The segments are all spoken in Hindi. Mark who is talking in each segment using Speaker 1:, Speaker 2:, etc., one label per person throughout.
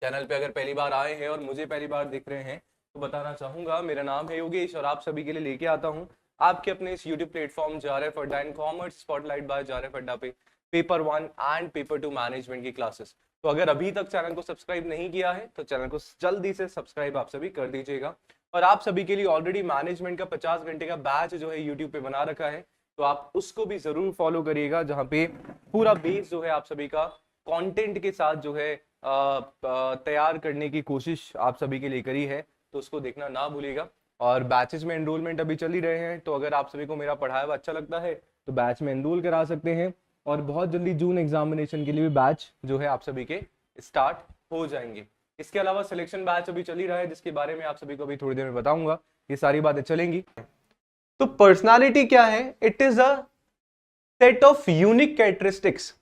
Speaker 1: चैनल पे अगर पहली बार आए हैं और मुझे पहली बार दिख रहे हैं तो बताना चाहूंगा, मेरा नाम है योगेश और आप सभी के लिए लेके आता हूं आपके अपने इस YouTube platform JRF Adda and commerce spotlight by JRF Adda पे पेपर 1 एंड पेपर 2 मैनेजमेंट की क्लासेस। तो अगर अभी तक चैनल को सब्सक्राइब नहीं किया है तो चैनल को जल्दी से सब्सक्राइब आप सभी कर दीजिएगा। और आप सभी के लिए ऑलरेडी मैनेजमेंट का 50 घंटे का बैच जो है यूट्यूब पे बना रखा है, तो आप उसको भी जरूर फॉलो करिएगा, जहाँ पे पूरा बेस जो है आप सभी का कंटेंट के साथ जो है तैयार करने की कोशिश आप सभी के लिए करी है, तो उसको देखना ना भूलिएगा। और बैचेस में एनरोलमेंट अभी चल ही रहे हैं, तो अगर आप सभी को मेरा पढ़ाया हुआ अच्छा लगता है तो बैच में एनरोल करा सकते हैं। और बहुत जल्दी जून एग्जामिनेशन के लिए भी बैच जो है आप सभी के स्टार्ट हो जाएंगे। इसके अलावा सिलेक्शन बैच अभी चल ही रहा है, जिसके बारे में आप सभी को अभी थोड़ी देर में बताऊंगा। ये सारी बातें चलेंगी। तो पर्सनालिटी क्या है? It is a set of unique characteristics.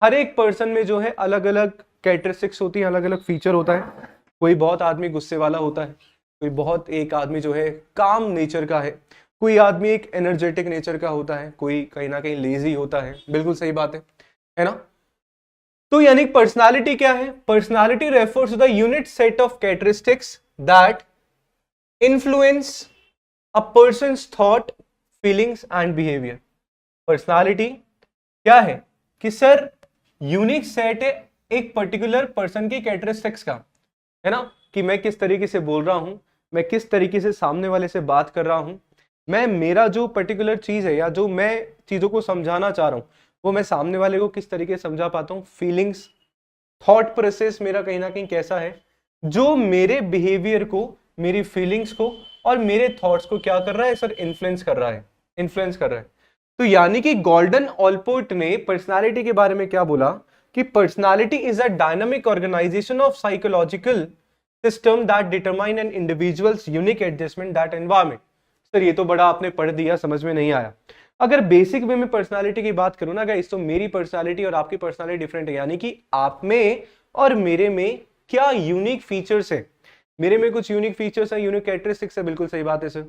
Speaker 1: हर एक पर्सन में जो है अलग अलग कैरेक्टरिस्टिक्स होती हैं, अलग अलग फीचर होता है। कोई बहुत आदमी गुस्से वाला होता है, कोई बहुत एक आदमी जो है काम नेचर का है, कोई आदमी एक एनर्जेटिक नेचर का होता है, कोई कहीं ना कहीं लेजी होता है। बिल्कुल सही बात है ना? तो यानी पर्सनालिटी क्या है? Personality refers to the unit set of characteristics that influence a person's thought, feelings and behaviour. Personality क्या है कि सर यूनिक सेट है एक पर्टिकुलर पर्सन की कैरेक्टरिस्टिक्स का, है ना? कि मैं किस तरीके से बोल रहा हूं, मैं किस तरीके से सामने वाले से बात कर रहा हूं, मैं मेरा जो पर्टिकुलर चीज है या जो मैं चीजों को समझाना चाह रहा हूं वो मैं सामने वाले को किस तरीके से समझा पाता हूं। फीलिंग्स, थॉट प्रोसेस मेरा कहीं ना कहीं कैसा है, जो मेरे बिहेवियर को, मेरी फीलिंग्स को और मेरे थॉट्स को क्या कर रहा है सर? इन्फ्लुएंस कर रहा है, इन्फ्लुएंस कर रहा है। तो यानी कि गॉल्डन ऑलपोर्ट ने पर्सनालिटी के बारे में क्या बोला कि personality is a dynamic organisation of psychological system that determine an individual's unique adjustment that environment. Sir ये तो बड़ा आपने पढ़ दिया, समझ में नहीं आया। अगर बेसिक वे में पर्सनालिटी की बात करूं ना गाइस, तो मेरी पर्सनालिटी और आपकी पर्सनालिटी डिफरेंट है। यानी कि आप में और मेरे में क्या यूनिक फीचर्स है। मेरे में कुछ यूनिक फीचर्स है, यूनिक कैरेक्टरिस्टिक्स है। बिल्कुल सही बात है सर।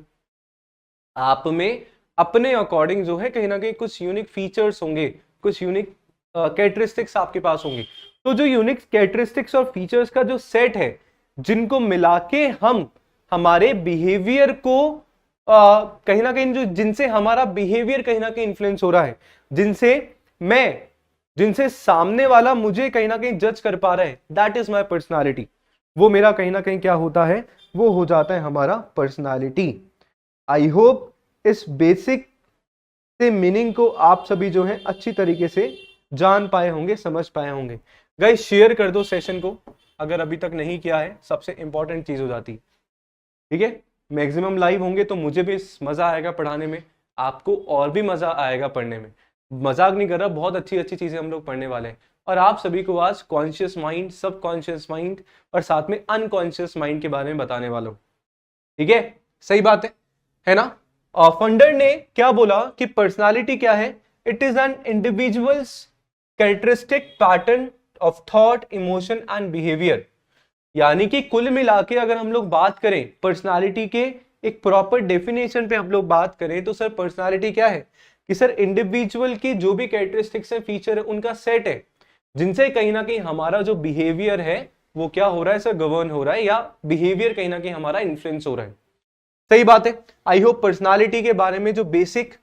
Speaker 1: आप में अपने अकॉर्डिंग जो है कहीं ना कहीं कुछ यूनिक फीचर्स होंगे, कुछ यूनिक कैरेक्टरिस्टिक्स आपके पास होंगी। तो जो यूनिक कैरेक्टरिस्टिक्स और फीचर्स का जो सेट है, जिनको मिला के हम हमारे बिहेवियर को कहीं ना कहीं, जो जिनसे हमारा बिहेवियर कहीं ना कहीं इन्फ्लुएंस हो रहा है, जिनसे सामने वाला मुझे कहीं ना कहीं जज कर पा रहा है, दैट इज माई पर्सनालिटी। वो मेरा कहीं ना कहीं क्या होता है, वो हो जाता है हमारा पर्सनालिटी। आई होप इस बेसिक से मीनिंग को आप सभी जो है अच्छी तरीके से जान पाए होंगे, समझ पाए होंगे। गाइस शेयर कर दो सेशन को, अगर अभी तक नहीं किया है, सबसे इंपॉर्टेंट चीज हो जाती है। ठीक है, मैक्सिमम लाइव होंगे तो मुझे भी मजा आएगा पढ़ाने में, आपको और भी मजा आएगा पढ़ने में। मजाक नहीं कर रहा, बहुत अच्छी अच्छी चीजें हम लोग पढ़ने वाले हैं। और आप सभी को आज कॉन्शियस माइंड, सब कॉन्शियस माइंड और साथ में अनकॉन्शियस माइंड के बारे में बताने वाला हूं। ठीक है, सही बात है ना? और फंडर ने क्या बोला कि पर्सनालिटी क्या है? It is an individuals characteristic pattern of thought, emotion and behaviour. यानी कि कुल मिला के अगर हम लोग बात करें पर्सनालिटी के एक प्रॉपर डेफिनेशन पे हम लोग बात करें, तो सर पर्सनालिटी क्या है कि सर इंडिविजुअल की जो भी कैरेक्टरिस्टिक्स है, फीचर है, उनका सेट है, जिनसे कहीं ना कहीं हमारा जो बिहेवियर है वो क्या हो रहा है सर? गवर्न हो रहा है, या बिहेवियर कहीं ना कहीं हमारा इन्फ्लुएंस हो रहा है। सही बात है। आई होप पर्सनालिटी के बारे में जो बेसिक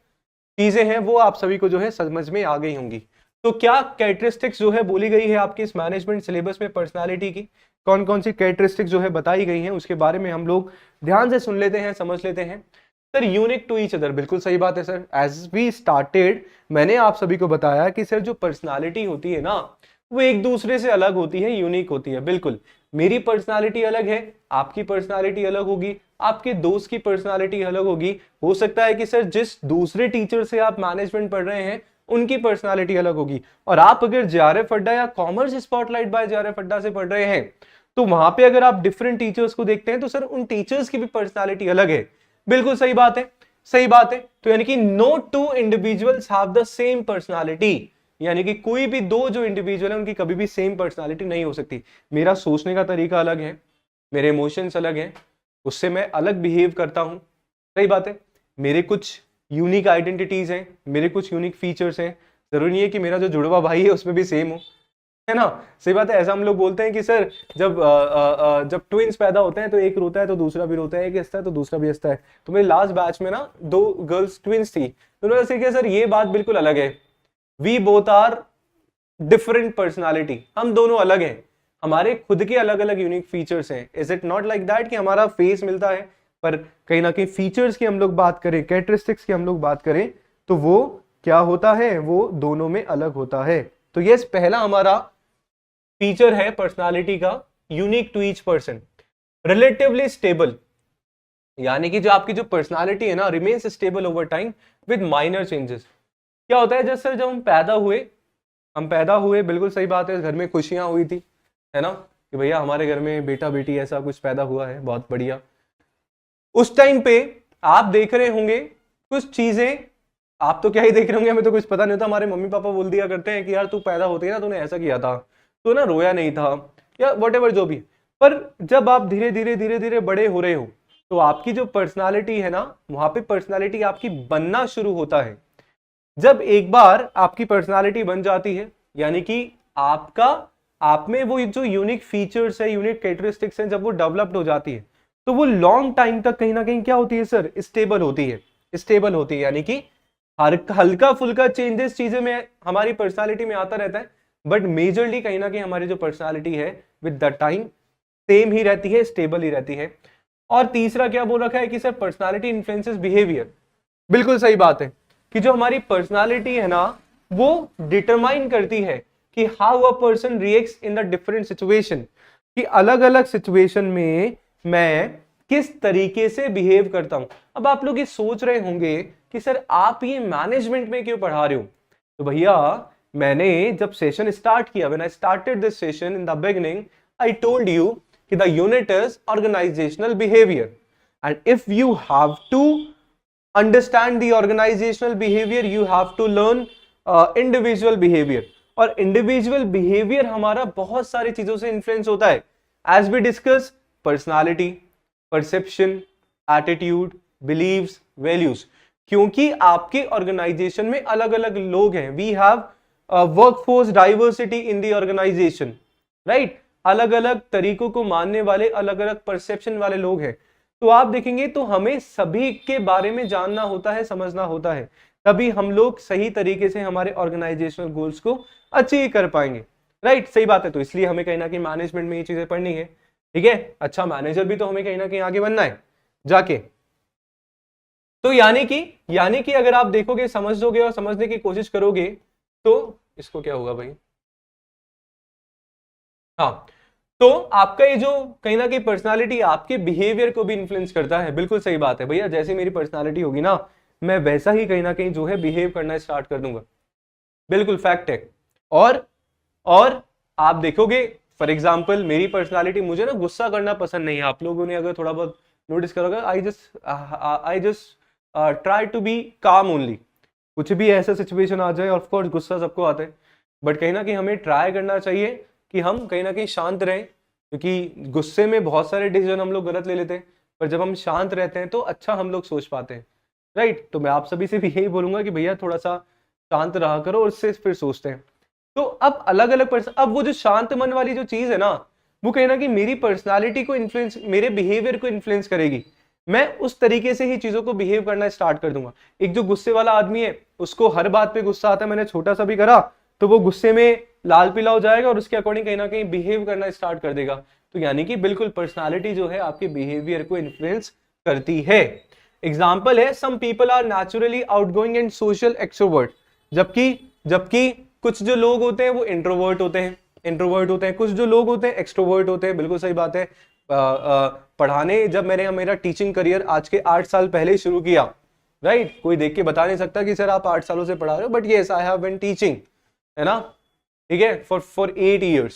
Speaker 1: चीजें हैं वो आप सभी को जो है समझ में आ गई होंगी। तो क्या कैरेक्टरिस्टिक्स जो है बोली गई है आपके इस मैनेजमेंट सिलेबस में पर्सनालिटी की, कौन कौन सी कैरेक्टरिस्टिक्स जो है बताई गई हैं, उसके बारे में हम लोग ध्यान से सुन लेते हैं, समझ लेते हैं। Sir unique to each other, बिल्कुल सही बात है सर। एज वी स्टार्टेड, मैंने आप सभी को बताया कि सर जो पर्सनालिटी होती है ना, वो एक दूसरे से अलग होती है, यूनिक होती है। बिल्कुल, मेरी पर्सनालिटी अलग है, आपकी पर्सनालिटी अलग होगी, आपके दोस्त की पर्सनालिटी अलग होगी। हो सकता है कि सर जिस दूसरे टीचर से आप मैनेजमेंट पढ़ रहे हैं उनकी पर्सनालिटी अलग होगी, और आप अगर JRF अड्डा या कॉमर्स स्पॉटलाइट बाय JRF अड्डा से पढ़ रहे हैं तो वहां पे अगर आप डिफरेंट टीचर्स को देखते हैं तो सर उन टीचर्स की भी पर्सनालिटी अलग है। बिल्कुल सही बात है, सही बात है। तो यानी कि no two individuals have the same personality, यानी कि कोई भी दो जो इंडिविजुअल है उनकी कभी भी सेम पर्सनालिटी नहीं हो सकती। मेरा सोचने का तरीका अलग है, मेरे इमोशंस अलग हैं, उससे मैं अलग बिहेव करता हूं। सही बात है। मेरे कुछ यूनिक आइडेंटिटीज हैं, मेरे कुछ यूनिक फीचर्स हैं। जरूरी नहीं है कि मेरा जो जुड़वा भाई है उसमें भी सेम हो। है ना। सही बात है। ऐसा हम लोग बोलते हैं कि सर जब ट्विंस पैदा होते हैं तो एक रोता है तो दूसरा भी रोता है, एक हंसता है तो दूसरा भी हंसता है। तो मेरे लास्ट बैच में ना 2 गर्ल्स ट्विंस थी, तो उन्होंने ऐसे किया, सर ये बात बिल्कुल अलग है, we both are different personality, हम दोनों अलग हैं, हमारे खुद के अलग अलग यूनिक फीचर्स हैं। Is it not like that कि हमारा फेस मिलता है पर कहीं ना कहीं फीचर्स की हम लोग बात करें, कैरेक्टरिस्टिक्स की हम लोग बात करें, तो वो क्या होता है, वो दोनों में अलग होता है। तो ये पहला हमारा फीचर है पर्सनालिटी का, unique to each person. Relatively stable, यानी कि जो आपकी जो पर्सनालिटी है ना, remains stable over time with minor changes. क्या होता है, जैसे सर जब हम पैदा हुए, बिल्कुल सही बात है, घर में खुशियां हुई थी, है ना, कि भैया हमारे घर में बेटा बेटी ऐसा कुछ पैदा हुआ है, बहुत बढ़िया। उस टाइम पे आप देख रहे होंगे कुछ चीजें, आप तो क्या ही देख रहे होंगे, हमें तो कुछ पता नहीं होता, हमारे मम्मी पापा बोल दिया करते हैं कि यार तू पैदा होते ही ना तूने ऐसा किया था, तो ना रोया नहीं था, या वट जो भी। पर जब आप धीरे धीरे धीरे धीरे बड़े हो रहे हो, तो आपकी जो पर्सनालिटी है ना, वहां पे पर्सनालिटी आपकी बनना शुरू होता है। जब एक बार आपकी पर्सनालिटी बन जाती है, यानी कि आप में वो जो यूनिक फीचर्स है, यूनिक कैरेक्टरिस्टिक्स हैं, जब वो डेवलप्ड हो जाती है, तो वो लॉन्ग टाइम तक कहीं ना कहीं क्या होती है सर, स्टेबल होती है। स्टेबल होती है यानी कि हल्का फुल्का चेंजेस चीजें में हमारी पर्सनालिटी में आता रहता है, बट मेजरली कहीं ना कहीं हमारी जो पर्सनालिटी है विद द टाइम सेम ही रहती है, स्टेबल ही रहती है। और तीसरा क्या बोल रखा है कि सर पर्सनालिटी इन्फ्लुएंसेस बिहेवियर। बिल्कुल सही बात है कि जो हमारी पर्सनालिटी है ना, वो डिटरमाइन करती है कि how a person reacts in the different situation, कि अलग अलग सिचुएशन में मैं किस तरीके से बिहेव करता हूं। अब आप लोग ये सोच रहे होंगे कि सर आप ये मैनेजमेंट में क्यों पढ़ा रहे हो, तो भैया मैंने जब सेशन स्टार्ट किया, when I started this session in the beginning, I told you कि the unit is organizational behaviour, and if you have to understand the organizational behavior, you have to learn individual behavior। और individual behavior हमारा बहुत सारी चीजों से influence होता है, as we discuss personality, perception, attitude, beliefs, values। क्योंकि आपके organization में अलग अलग लोग हैं, we have workforce diversity in the organization, right? अलग अलग तरीकों को मानने वाले, अलग अलग perception वाले लोग हैं। तो आप देखेंगे तो हमें सभी के बारे में जानना होता है, समझना होता है, तभी हम लोग सही तरीके से हमारे ऑर्गेनाइजेशनल गोल्स को अचीव कर पाएंगे, राइट? सही बात है। तो इसलिए हमें कहीं ना कहीं मैनेजमेंट में ये चीजें पढ़नी है, ठीक है। अच्छा मैनेजर भी तो हमें कहीं ना कहीं आगे बनना है जाके। तो यानी कि अगर आप देखोगे, समझोगे और समझने की कोशिश करोगे, तो इसको क्या होगा भाई, हाँ, तो आपका ये जो कहीं ना कहीं पर्सनालिटी आपके बिहेवियर को भी इन्फ्लुएंस करता है। बिल्कुल सही बात है भैया, जैसे मेरी पर्सनालिटी होगी ना, मैं वैसा ही कहीं ना कहीं जो है बिहेव करना स्टार्ट कर दूंगा। बिल्कुल फैक्ट है। और आप देखोगे फॉर एग्जाम्पल मेरी पर्सनालिटी, मुझे ना गुस्सा करना पसंद नहीं है। आप लोगों ने अगर थोड़ा बहुत नोटिस करोगे, I just try to be calm only. कुछ भी ऐसा सिचुएशन आ जाए, ऑफकोर्स गुस्सा सबको आता है, बट कहीं ना कहीं हमें ट्राई करना चाहिए कि हम कहीं ना कहीं शांत रहें, क्योंकि गुस्से में बहुत सारे डिसीजन हम लोग गलत ले लेते हैं, पर जब हम शांत रहते हैं तो अच्छा हम लोग सोच पाते हैं, राइट? तो मैं आप सभी से भी यही बोलूंगा कि भैया थोड़ा सा शांत रहा करो और उससे फिर सोचते हैं। तो अब अलग अलग पर्सन, अब वो जो शांत मन वाली जो चीज है ना, वो कहीं ना कहीं मेरी पर्सनालिटी को इन्फ्लुएंस, मेरे बिहेवियर को इन्फ्लुएंस करेगी। मैं उस तरीके से ही चीजों को बिहेव करना स्टार्ट कर दूंगा। एक जो गुस्से वाला आदमी है, उसको हर बात पे गुस्सा आता है, मैंने छोटा सा भी करा तो वो गुस्से में लाल पीला हो जाएगा और उसके अकॉर्डिंग कहीं ना कहीं बिहेव करना स्टार्ट कर देगा। तो यानी कि बिल्कुल पर्सनालिटी जो है आपके बिहेवियर को इन्फ्लुएंस करती है। एग्जाम्पल है, some people are naturally outgoing and social extrovert, जबकि कुछ जो लोग होते हैं वो इंट्रोवर्ट होते हैं, कुछ जो लोग होते हैं एक्सट्रोवर्ट होते हैं। बिल्कुल सही बात है। पढ़ाने जब मेरा टीचिंग करियर आज के 8 साल पहले शुरू किया, राइट? कोई देख के बता नहीं सकता कि सर आप 8 सालों से पढ़ा रहे हो, but yes I have been teaching, है ना, ठीक है, फॉर 8 years।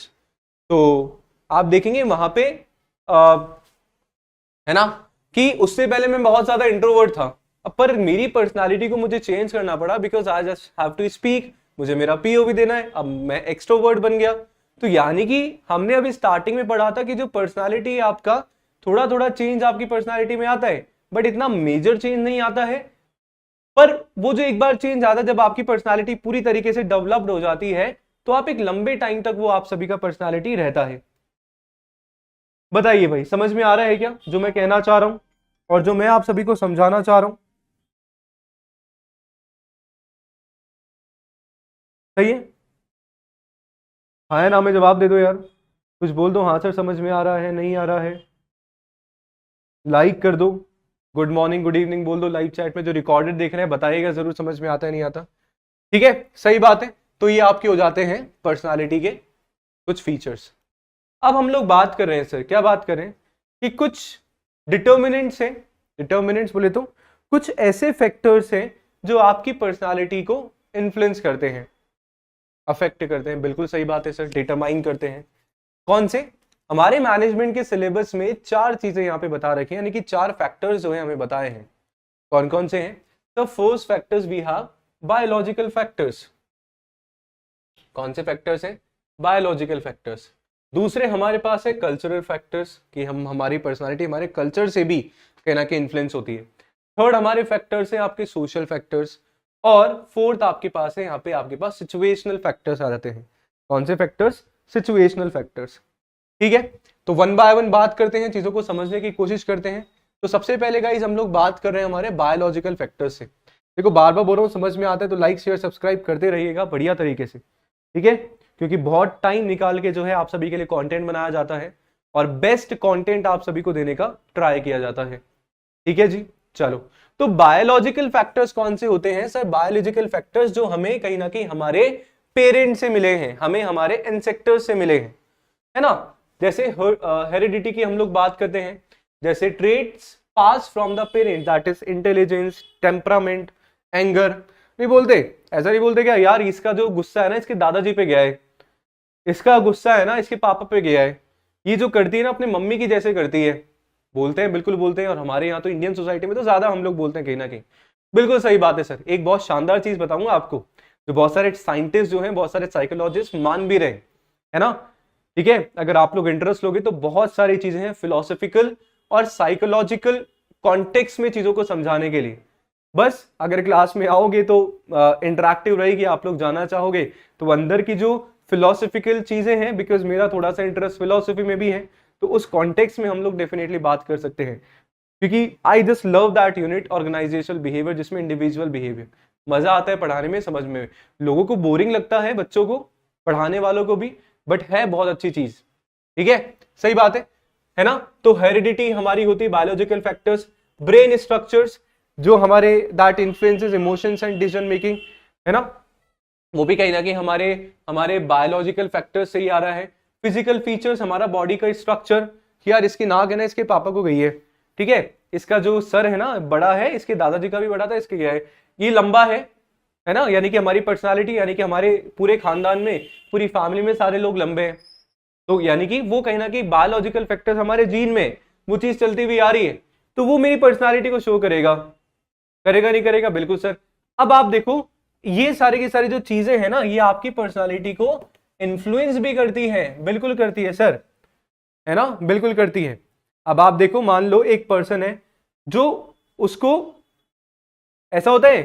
Speaker 1: तो आप देखेंगे वहां पे है ना, कि उससे पहले मैं बहुत ज्यादा इंट्रोवर्ट था, पर मेरी पर्सनालिटी को मुझे चेंज करना पड़ा, because I just have to speak, मुझे मेरा पीओवी देना है, अब मैं एक्सट्रोवर्ट बन गया। तो यानी कि हमने अभी स्टार्टिंग में पढ़ा था कि जो पर्सनालिटी है आपका, थोड़ा थोड़ा चेंज आपकी पर्सनालिटी में आता है, बट इतना मेजर चेंज नहीं आता है। पर वो जो एक बार चेंज आता है, जब आपकी पर्सनालिटी पूरी तरीके से डेवलप्ड हो जाती है, तो आप एक लंबे टाइम तक वो आप सभी का पर्सनालिटी रहता है। बताइए भाई, समझ में आ रहा है क्या जो मैं कहना चाह रहा हूं और जो मैं आप सभी को समझाना चाह रहा हूं? सही है? हाँ या ना में जवाब दे दो यार, कुछ बोल दो, हाँ सर समझ में आ रहा है, नहीं आ रहा है, लाइक कर दो, गुड मॉर्निंग गुड इवनिंग बोल दो लाइव चैट में। जो रिकॉर्डेड देख रहे हैं बताइएगा जरूर समझ में आता है नहीं आता। ठीक है, सही बात है। तो ये आपके हो जाते हैं पर्सनालिटी के कुछ फीचर्स। अब हम लोग बात कर रहे हैं सर, क्या बात कर रहे हैं कि कुछ डिटर्मिनेंट्स हैं। डिटर्मिनेंट्स बोले तो कुछ ऐसे फैक्टर्स हैं जो आपकी पर्सनालिटी को इन्फ्लुएंस करते हैं, अफेक्ट करते हैं। बिल्कुल सही बात है सर, डिटरमाइन करते हैं। कौन से? हमारे मैनेजमेंट के सिलेबस में 4 चीजें यहाँ पे बता रखी हैं, यानी कि 4 फैक्टर्स जो है हमें बताए हैं। कौन कौन से हैं? The first factors we have biological factors. कौन से फैक्टर्स हैं? Biological factors. दूसरे हमारे पास है कल्चरल फैक्टर्स, कि हम हमारी पर्सनालिटी हमारे कल्चर से भी कहीं ना कहीं इन्फ्लुएंस होती है। थर्ड हमारे फैक्टर्स है आपके सोशल फैक्टर्स। और फोर्थ आपके पास है यहाँ पे आपके पास सिचुएशनल फैक्टर्स आ जाते हैं। कौन से फैक्टर्स? Situational factors. ठीक है, तो वन बाय वन बात करते हैं, चीजों को समझने की कोशिश करते हैं। तो सबसे पहले गाइस हम लोग बात कर रहे हैं हमारे बायोलॉजिकल फैक्टर्स से। देखो बार बार बोल रहा हूँ, समझ में आता है तो लाइक शेयर सब्सक्राइब करते रहिएगा बढ़िया तरीके से, ठीक है? क्योंकि बहुत टाइम निकाल के जो है आप सभी के लिए कंटेंट बनाया जाता है और बेस्ट कंटेंट आप सभी को देने का ट्राई किया जाता है। ठीक है जी, चलो। तो बायोलॉजिकल फैक्टर्स कौन से होते हैं सर? बायोलॉजिकल फैक्टर्स जो हमें कहीं ना कहीं हमारे पेरेंट से मिले हैं, हमें हमारे एंसेस्टर्स से मिले हैं, है ना? जैसे हेरिडिटी की हम लोग बात करते हैं, जैसे traits pass from the parent, that is intelligence, temperament, anger. नहीं बोलते? ऐसा नहीं बोलते क्या यार इसका जो गुस्सा है ना इसके दादाजी पे गया है, इसका गुस्सा है ना इसके पापा पे गया है, ये जो करती है ना अपने मम्मी की जैसे करती है। बोलते हैं, बिल्कुल बोलते हैं। और हमारे यहाँ तो इंडियन सोसाइटी में तो ज्यादा हम लोग बोलते हैं कहीं ना कहीं। बिल्कुल सही बात है सर। एक बहुत शानदार चीज बताऊंगा आपको, जो बहुत सारे साइंटिस्ट जो हैं, बहुत सारे साइकोलॉजिस्ट मान भी रहे है ना। ठीक है, अगर आप लोग इंटरेस्ट लोगे तो बहुत सारी चीजें हैं फिलोसॉफिकल और साइकोलॉजिकल कॉन्टेक्स्ट में चीजों को समझाने के लिए। बस अगर क्लास में आओगे तो इंटरैक्टिव रहेगी, आप लोग जानना चाहोगे तो अंदर की जो फिलोसॉफिकल चीजें हैं, बिकॉज मेरा थोड़ा सा इंटरेस्ट फिलोसफी में भी है, तो उस कॉन्टेक्स्ट में हम लोग डेफिनेटली बात कर सकते हैं। क्योंकि I just love that unit organisational behaviour, जिसमें इंडिविजुअल बिहेवियर मजा आता है पढ़ाने में, समझ में। लोगों को बोरिंग लगता है, बच्चों को, पढ़ाने वालों को भी, बट है बहुत अच्छी चीज। ठीक है, सही बात है ना? तो हेरिडिटी हमारी होती है बायोलॉजिकल फैक्टर्स। ब्रेन स्ट्रक्चर्स जो हमारे that influences emotions and decision making, है ना, वो भी कहीं ना कहीं हमारे हमारे बायोलॉजिकल फैक्टर्स से ही आ रहा है। फिजिकल फीचर्स, हमारा बॉडी का स्ट्रक्चर, यार इसकी नाक है ना इसके पापा को गई है, ठीक है, इसका जो सर है ना बड़ा है, इसके दादाजी का भी बड़ा था, इसके क्या है, ये लंबा है ना, यानी कि हमारी पर्सनालिटी, यानी कि हमारे पूरे खानदान में, पूरी फैमिली में सारे लोग लंबे हैं। तो यानी कि वो कहीं ना कहीं बायोलॉजिकल फैक्टर्स हमारे जीन में वो चीज चलती हुई आ रही है, तो वो मेरी पर्सनालिटी को शो करेगा। करेगा नहीं करेगा? बिल्कुल सर। अब आप देखो, ये सारी की सारी जो चीजें हैं ना, ये आपकी पर्सनालिटी को इन्फ्लुएंस भी करती है। बिल्कुल करती है सर, है ना, बिल्कुल करती है। अब आप देखो, मान लो एक पर्सन है जो, उसको ऐसा होता है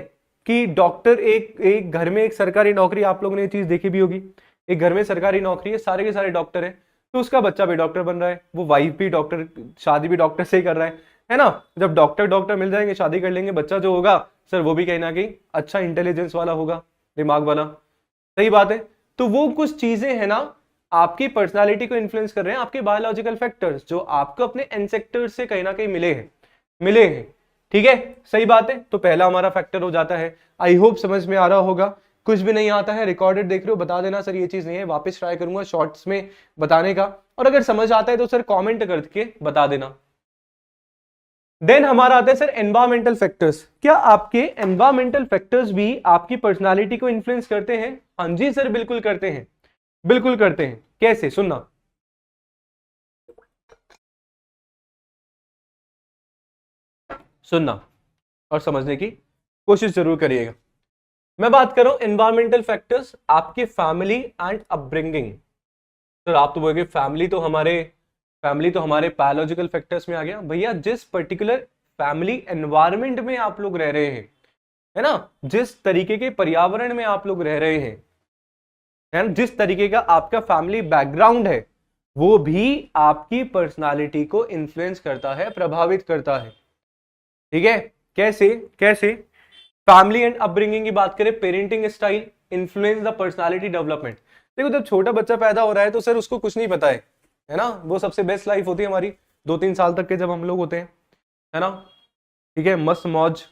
Speaker 1: कि डॉक्टर, एक घर में एक सरकारी नौकरी, आप लोगों ने ये चीज देखी भी होगी, एक घर में सरकारी नौकरी है, सारे के सारे डॉक्टर है, तो उसका बच्चा भी डॉक्टर बन रहा है, वो वाइफ भी डॉक्टर, शादी भी डॉक्टर से ही कर रहा है ना। जब डॉक्टर डॉक्टर मिल जाएंगे, शादी कर लेंगे, बच्चा जो होगा सर वो भी कहीं ना कहीं अच्छा इंटेलिजेंस वाला होगा, दिमाग वाला। सही बात है। तो वो कुछ चीजें है ना आपकी पर्सनालिटी को इन्फ्लुएंस कर रहे हैं, आपके बायोलॉजिकल फैक्टर्स जो आपको अपने एंसेस्टर्स से कहीं ना कहीं मिले हैं। ठीक है, सही बात है। तो पहला हमारा फैक्टर हो जाता है। आई होप समझ में आ रहा होगा। कुछ भी नहीं आता है, रिकॉर्डेड देख रहे हो, बता देना सर ये चीज नहीं है, वापस ट्राई करूंगा शॉर्ट्स में बताने का। और अगर समझ आता है तो सर कमेंट करके बता देना। देन हमारा आता है सर एनवायरमेंटल फैक्टर्स। क्या आपके एनवायरमेंटल फैक्टर्स भी आपकी पर्सनालिटी को इन्फ्लुएंस करते हैं? हाँ जी सर, बिल्कुल करते हैं, बिल्कुल करते हैं। कैसे? सुनना, सुनना और समझने की कोशिश जरूर करिएगा। मैं बात कर रहा हूं एनवायरमेंटल फैक्टर्स, आपके फैमिली एंड अपब्रिंगिंग। सर आप तो बोलोगे फैमिली तो हमारे बायोलॉजिकल फैक्टर्स में आ गया। भैया जिस पर्टिकुलर फैमिली एनवायरनमेंट में आप लोग रह रहे हैं, है ना, जिस तरीके के पर्यावरण में आप लोग रह रहे हैं, है, जिस तरीके का आपका फैमिली बैकग्राउंड है वो भी आपकी पर्सनालिटी को इन्फ्लुएंस करता है, प्रभावित करता है। ठीक है, कैसे कैसे? फैमिली एंड अपब्रिंगिंग की बात करें, parenting style influence the personality development. देखो जब छोटा बच्चा पैदा हो रहा है तो सर उसको कुछ नहीं पता है ना, वो सबसे बेस्ट लाइफ होती है हमारी 2-3 साल तक के जब हम लोग होते हैं, है ना। ठीक है, मस्त मौज,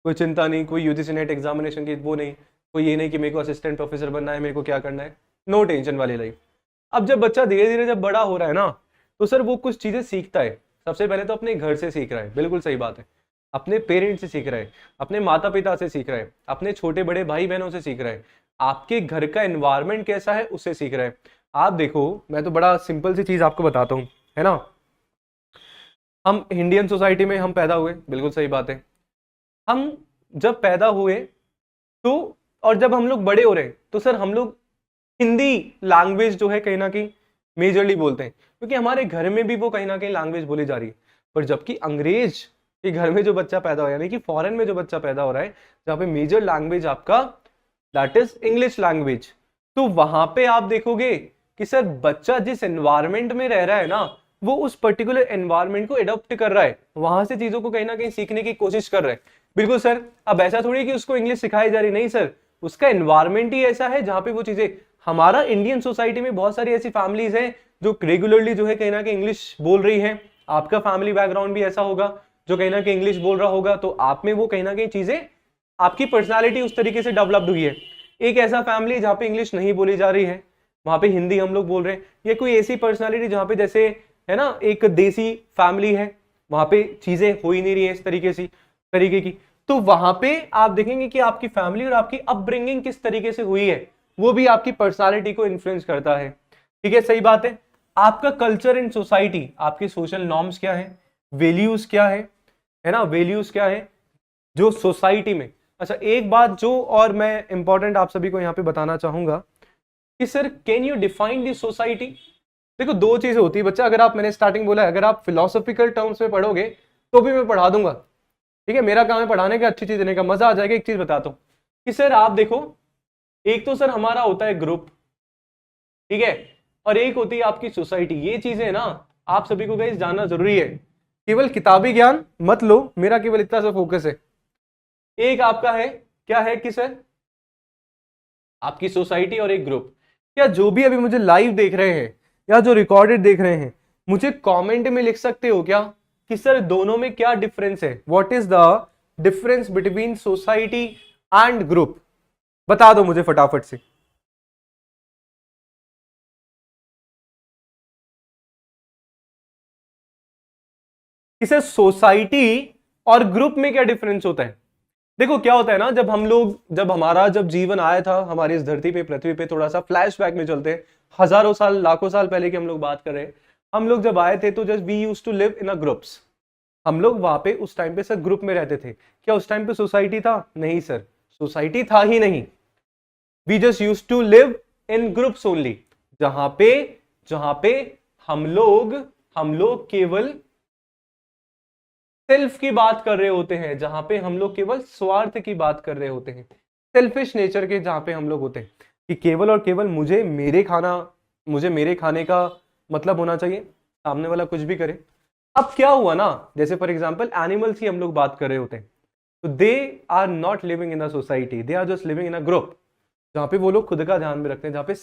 Speaker 1: कोई चिंता नहीं, कोई यूजीसी नेट एग्जामिनेशन की वो नहीं, कोई ये नहीं कि मेरे को असिस्टेंट प्रोफेसर बनना है, मेरे को क्या करना है, नो टेंशन वाली लाइफ। अब जब बच्चा धीरे धीरे जब बड़ा हो रहा है ना तो सर वो कुछ चीजें सीखता है। सबसे पहले तो अपने घर से सीख रहा है, बिल्कुल सही बात है, अपने पेरेंट्स से सीख रहा है, अपने माता पिता से सीख रहा है, अपने छोटे बड़े भाई बहनों से सीख रहा है, आपके घर का एनवायरनमेंट कैसा है उससे सीख रहा है। आप देखो, मैं तो बड़ा सिंपल सी चीज आपको बताता हूँ, है ना। हम इंडियन सोसाइटी में हम पैदा हुए, बिल्कुल सही बात है। हम जब पैदा हुए तो और जब हम लोग बड़े हो रहे तो सर हम लोग हिंदी लैंग्वेज जो है कहीं ना कहीं मेजरली बोलते हैं, क्योंकि हमारे घर में भी वो कहीं ना कहीं लैंग्वेज बोली जा रही है। पर जबकि अंग्रेज के घर में जो बच्चा पैदा हो, यानी कि फॉरेन में जो बच्चा पैदा हो रहा है जहाँ पे मेजर लैंग्वेज आपका दैट इज इंग्लिश लैंग्वेज, तो वहां पे आप देखोगे कि सर बच्चा जिस एनवायरमेंट में रह रहा है ना वो उस पर्टिकुलर एनवायरमेंट को एडॉप्ट कर रहा है, वहां से चीजों को कहीं ना कहीं सीखने की कोशिश कर रहा है। बिल्कुल सर, अब ऐसा थोड़ी कि उसको इंग्लिश सिखाई जा रही, नहीं सर, उसका एनवायरमेंट ही ऐसा है जहां पे वो चीजें। हमारा इंडियन सोसाइटी में बहुत सारी ऐसी फैमिलीज हैं जो रेगुलरली जो है कहीं ना कहीं इंग्लिश बोल रही है। आपका फैमिली बैकग्राउंड भी ऐसा होगा जो कहीं ना कहीं इंग्लिश बोल रहा होगा, तो आप में वो कहीं ना कहीं चीजें, आपकी पर्सनालिटी उस तरीके से डेवलप्ड हुई है। एक ऐसा फैमिली जहाँ पे इंग्लिश नहीं बोली जा रही है, वहां पे हिंदी हम लोग बोल रहे हैं, या कोई ऐसी पर्सनालिटी जहाँ पे जैसे है ना एक देसी फैमिली है, वहां पे चीजें हो ही नहीं रही है इस तरीके की, तो वहां पे आप देखेंगे कि आपकी फैमिली और आपकी अपब्रिंगिंग किस तरीके से हुई है वो भी आपकी पर्सनालिटी को इन्फ्लुएंस करता है। ठीक है, सही बात है। आपका कल्चर इन सोसाइटी, आपके सोशल नॉर्म्स क्या है, वैल्यूज क्या है ना, वैल्यूज क्या है जो सोसाइटी में। अच्छा, एक बात जो और मैं इंपॉर्टेंट आप सभी को यहाँ पे बताना चाहूंगा कि sir can you define this society. देखो दो चीजें होती है बच्चा, अगर आप, मैंने स्टार्टिंग बोला है, अगर आप फिलोसॉफिकल टर्म्स में पढ़ोगे तो भी मैं पढ़ा दूंगा, ठीक है, मेरा काम है पढ़ाने का, अच्छी चीज देने का, मजा आ जाएगा। एक चीज बताता हूं कि सर आप देखो, एक तो सर हमारा होता है ग्रुप, ठीक है, और एक होती है आपकी सोसाइटी। ये चीजें ना आप सभी को गाइस जानना जरूरी है, केवल किताबी ज्ञान मत लो, मेरा केवल इतना सा फोकस है। एक आपका है, क्या है कि सर आपकी सोसाइटी और एक ग्रुप। क्या जो भी अभी मुझे लाइव देख रहे हैं या जो रिकॉर्डेड देख रहे हैं, मुझे कमेंट में लिख सकते हो क्या कि सर दोनों में क्या डिफरेंस है, what is the difference between society and group, बता दो मुझे फटाफट से। इसे सोसाइटी और ग्रुप में क्या डिफरेंस होता है। देखो क्या होता है ना, जब हम लोग, जब हमारा जब जीवन आया था हमारी इस धरती पे, पृथ्वी पे, थोड़ा सा फ्लैशबैक में चलते हैं, हजारों साल लाखों साल पहले की हम लोग बात कर रहे हैं। हम लोग जब आए थे तो just we used to live in a groups, हम लोग वहां पे उस टाइम पे सर ग्रुप में रहते थे। क्या उस टाइम पे सोसाइटी था? नहीं सर, सोसाइटी था ही नहीं। We just used to live in groups only, जहां पे हम लोग केवल सेल्फ की बात कर रहे होते हैं, जहां पे हम लोग केवल स्वार्थ की बात कर रहे होते हैं, सेल्फिश नेचर के जहां पे हम लोग होते हैं कि केवल और केवल मुझे मेरे खाने का मतलब होना चाहिए, सामने वाला कुछ भी करे। अब क्या हुआ ना, जैसे फॉर एग्जांपल एनिमल्स की हम लोग बात कर रहे होते हैं, तो they are not living in a society, they are just living in a group, जहां पे वो लोग खुद का ध्यान में रखते हैं, जहां पे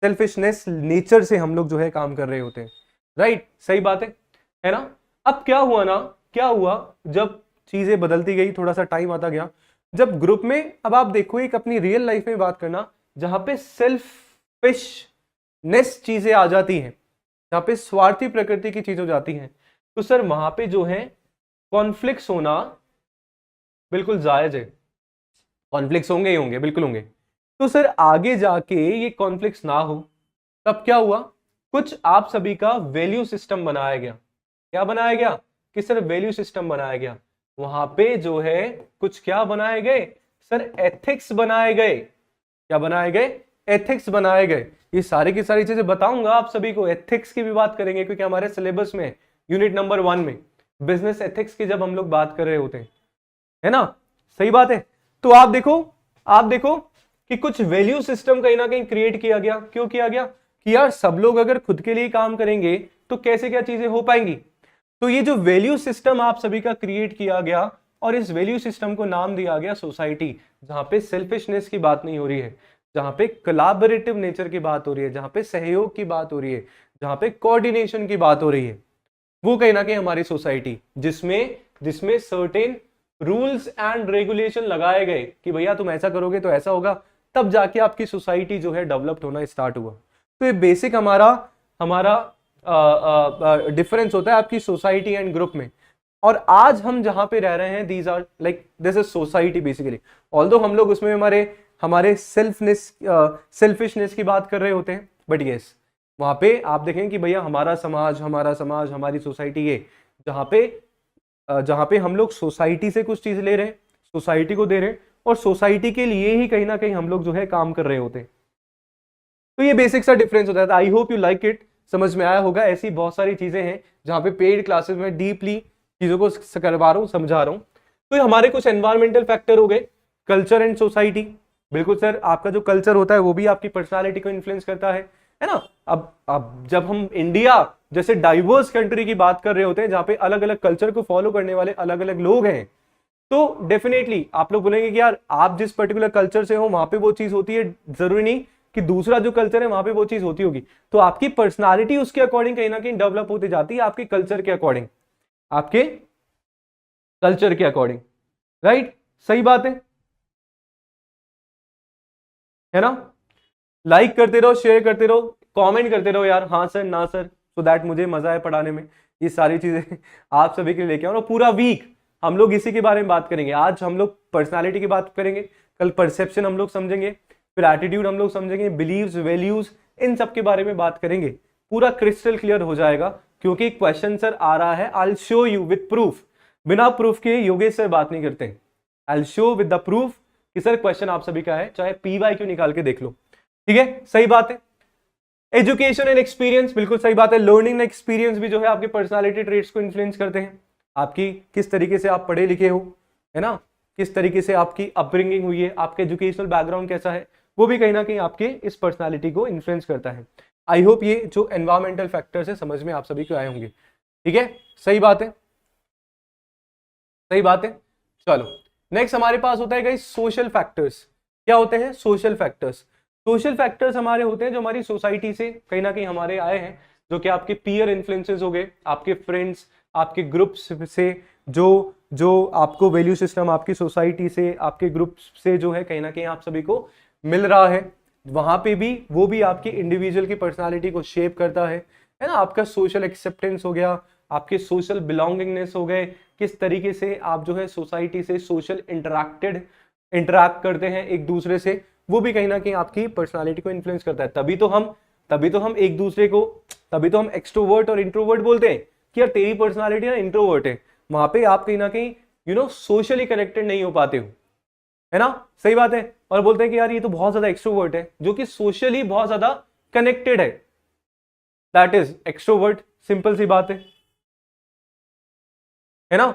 Speaker 1: सेल्फिशनेस नेचर से हम लोग जो है काम कर रहे होते हैं। राइट, सही बात है ना। अब क्या हुआ जब चीजें बदलती गई, थोड़ा सा टाइम आता गया, जब ग्रुप में, अब आप देखो एक अपनी रियल लाइफ में बात करना, जहां पे सेल्फिशनेस चीजें आ जाती हैं, जहां पे स्वार्थी प्रकृति की चीज हो जाती हैं, तो सर वहां पे जो है कॉन्फ्लिक्ट्स होना बिल्कुल जायज है। कॉन्फ्लिक्ट्स होंगे ही होंगे, बिल्कुल होंगे। तो सर आगे जाके ये कॉन्फ्लिक्ट्स ना हो, तब क्या हुआ, कुछ आप सभी का वैल्यू सिस्टम बनाया गया। क्या बनाया गया कि सर वैल्यू सिस्टम बनाया गया, वहां पे जो है कुछ क्या बनाए गए सर, एथिक्स बनाए गए। क्या बनाए गए? एथिक्स बनाए गए। ये सारी की सारी चीजें बताऊंगा आप सभी को, एथिक्स की भी बात करेंगे क्योंकि हमारे सिलेबस में यूनिट नंबर 1 में बिजनेस एथिक्स की जब हम लोग बात कर रहे होते हैं, है ना, सही बात है। तो आप देखो कि कुछ वैल्यू सिस्टम कहीं ना कहीं क्रिएट किया गया। क्यों किया गया? कि यार सब लोग अगर खुद के लिए काम करेंगे तो कैसे क्या चीजें हो पाएंगी। तो ये जो वैल्यू सिस्टम आप सभी का क्रिएट किया गया और इस वैल्यू सिस्टम को नाम दिया गया सोसाइटी, जहां पे सेल्फिशनेस की बात नहीं हो रही है, जहां पे कोलैबोरेटिव नेचर की बात हो रही है, जहां पे सहयोग की बात हो रही है, जहां पे कोऑर्डिनेशन की बात हो रही है, वो कहीं ना कहीं हमारी सोसाइटी, जिसमें जिसमें सर्टेन रूल्स एंड रेगुलेशन लगाए गए कि भैया तुम ऐसा करोगे तो ऐसा होगा, तब जाके आपकी सोसाइटी जो है डेवलप्ड होना स्टार्ट हुआ। तो ये बेसिक हमारा हमारा डिफरेंस होता है आपकी सोसाइटी एंड ग्रुप में। और आज हम जहां पे रह रहे हैं, these are like this is society basically. Although हम लोग उसमें हमारे हमारे सेल्फिशनेस की बात कर रहे होते हैं, बट यस वहां पे आप देखें कि भैया हमारा समाज हमारी सोसाइटी है, जहां पे हम लोग सोसाइटी से कुछ चीज ले रहे हैं, सोसाइटी को दे रहे हैं, और सोसाइटी के लिए ही कहीं ना कहीं हम लोग जो है काम कर रहे होते हैं। तो ये बेसिक सा डिफरेंस होता है। I hope you like it, समझ में आया होगा। ऐसी बहुत सारी चीजें हैं जहां पे पेड क्लासेस में डीपली चीजों को करवा रहा हूं, समझा रहा हूं। तो ये हमारे कुछ एनवायरमेंटल फैक्टर हो गए, कल्चर एंड सोसाइटी। बिल्कुल सर, आपका जो कल्चर होता है वो भी आपकी पर्सनालिटी को इन्फ्लुएंस करता है ना। अब जब हम इंडिया जैसे डाइवर्स कंट्री की बात कर रहे होते हैं, जहां पे अलग अलग कल्चर को फॉलो करने वाले अलग अलग लोग हैं, तो डेफिनेटली आप लोग बोलेंगे कि यार आप जिस पर्टिकुलर कल्चर से हो वहां पे वो चीज होती है, जरूरी नहीं कि दूसरा जो कल्चर है वहां पे वो चीज होती होगी। तो आपकी पर्सनालिटी उसके अकॉर्डिंग कहीं ना कहीं डेवलप होती जाती है, आपके कल्चर के अकॉर्डिंग, आपके कल्चर के अकॉर्डिंग। राइट, सही बात है ना। लाइक करते रहो, शेयर करते रहो, कमेंट करते रहो यार, हाँ सर ना सर, सो दैट मुझे मजा आए पढ़ाने में। ये सारी चीजें आप सभी के लिए लेके आऊं। और पूरा वीक हम लोग इसी के बारे में बात करेंगे। आज हम लोग पर्सनालिटी की बात करेंगे, कल परसेप्शन हम लोग समझेंगे, फिर एटीट्यूड हम लोग समझेंगे, बिलीव्स, वैल्यूज, इन सब के बारे में बात करेंगे। पूरा क्रिस्टल क्लियर हो जाएगा, क्योंकि क्वेश्चन सर आ रहा है। I will show you with proof. बिना प्रूफ के योगेश सर बात नहीं करते। I will show with the proof कि सर क्वेश्चन आप सभी का है, चाहे पीवाई क्यू निकाल के देख लो। ठीक है, सही बात है। एजुकेशन एंड एक्सपीरियंस, बिल्कुल सही बात है। लर्निंग एंड एक्सपीरियंस भी जो है आपके पर्सनालिटी ट्रेट्स को इन्फ्लुएंस करते हैं। आपकी किस तरीके से आप पढ़े लिखे हो, है ना, किस तरीके से आपकी अपब्रिंगिंग हुई है, आपका एजुकेशनल बैकग्राउंड कैसा है, वो भी कहीं ना कहीं आपके इस पर्सनालिटी को इन्फ्लुएंस करता है। आई होप ये जो एनवायरमेंटल फैक्टर्स है समझ में आप सभी को आए होंगे। ठीक है, सही बात है, सही बात है। चलो नेक्स्ट हमारे पास होता है गाइस सोशल फैक्टर्स। क्या होते हैं सोशल फैक्टर्स? सोशल फैक्टर्स हमारे होते हैं जो हमारी सोसाइटी से कहीं ना कहीं हमारे आए हैं, जो कि आपके पीयर इन्फ्लुएंसेस हो गए, आपके फ्रेंड्स, आपके ग्रुप्स से, जो जो आपको वैल्यू सिस्टम आपकी सोसाइटी से, आपके ग्रुप से जो है कहीं ना कहीं आप सभी को मिल रहा है। वहां पे भी वो भी आपकी इंडिविजुअल की पर्सनालिटी को शेप करता है ना। आपका सोशल एक्सेप्टेंस हो गया, आपके सोशल बिलोंगिंगनेस हो गए, किस तरीके से आप जो है सोसाइटी से सोशल इंटरैक्ट करते हैं एक दूसरे से, वो भी कहीं ना कहीं आपकी पर्सनालिटी को इन्फ्लुएंस करता है। तभी तो हम एक दूसरे को, तभी तो हम एक्सट्रोवर्ट और इंट्रोवर्ट बोलते हैं कि यार तेरी पर्सनालिटी ना इंट्रोवर्ट है। वहां पे आप कहीं ना कहीं सोशली कनेक्टेड नहीं हो पाते हो, है ना, सही बात है। और बोलते हैं कि यार ये तो बहुत ज्यादा एक्सट्रोवर्ट है, जो कि सोशली बहुत ज्यादा connected that is extrovert. Simple सी बात है ना,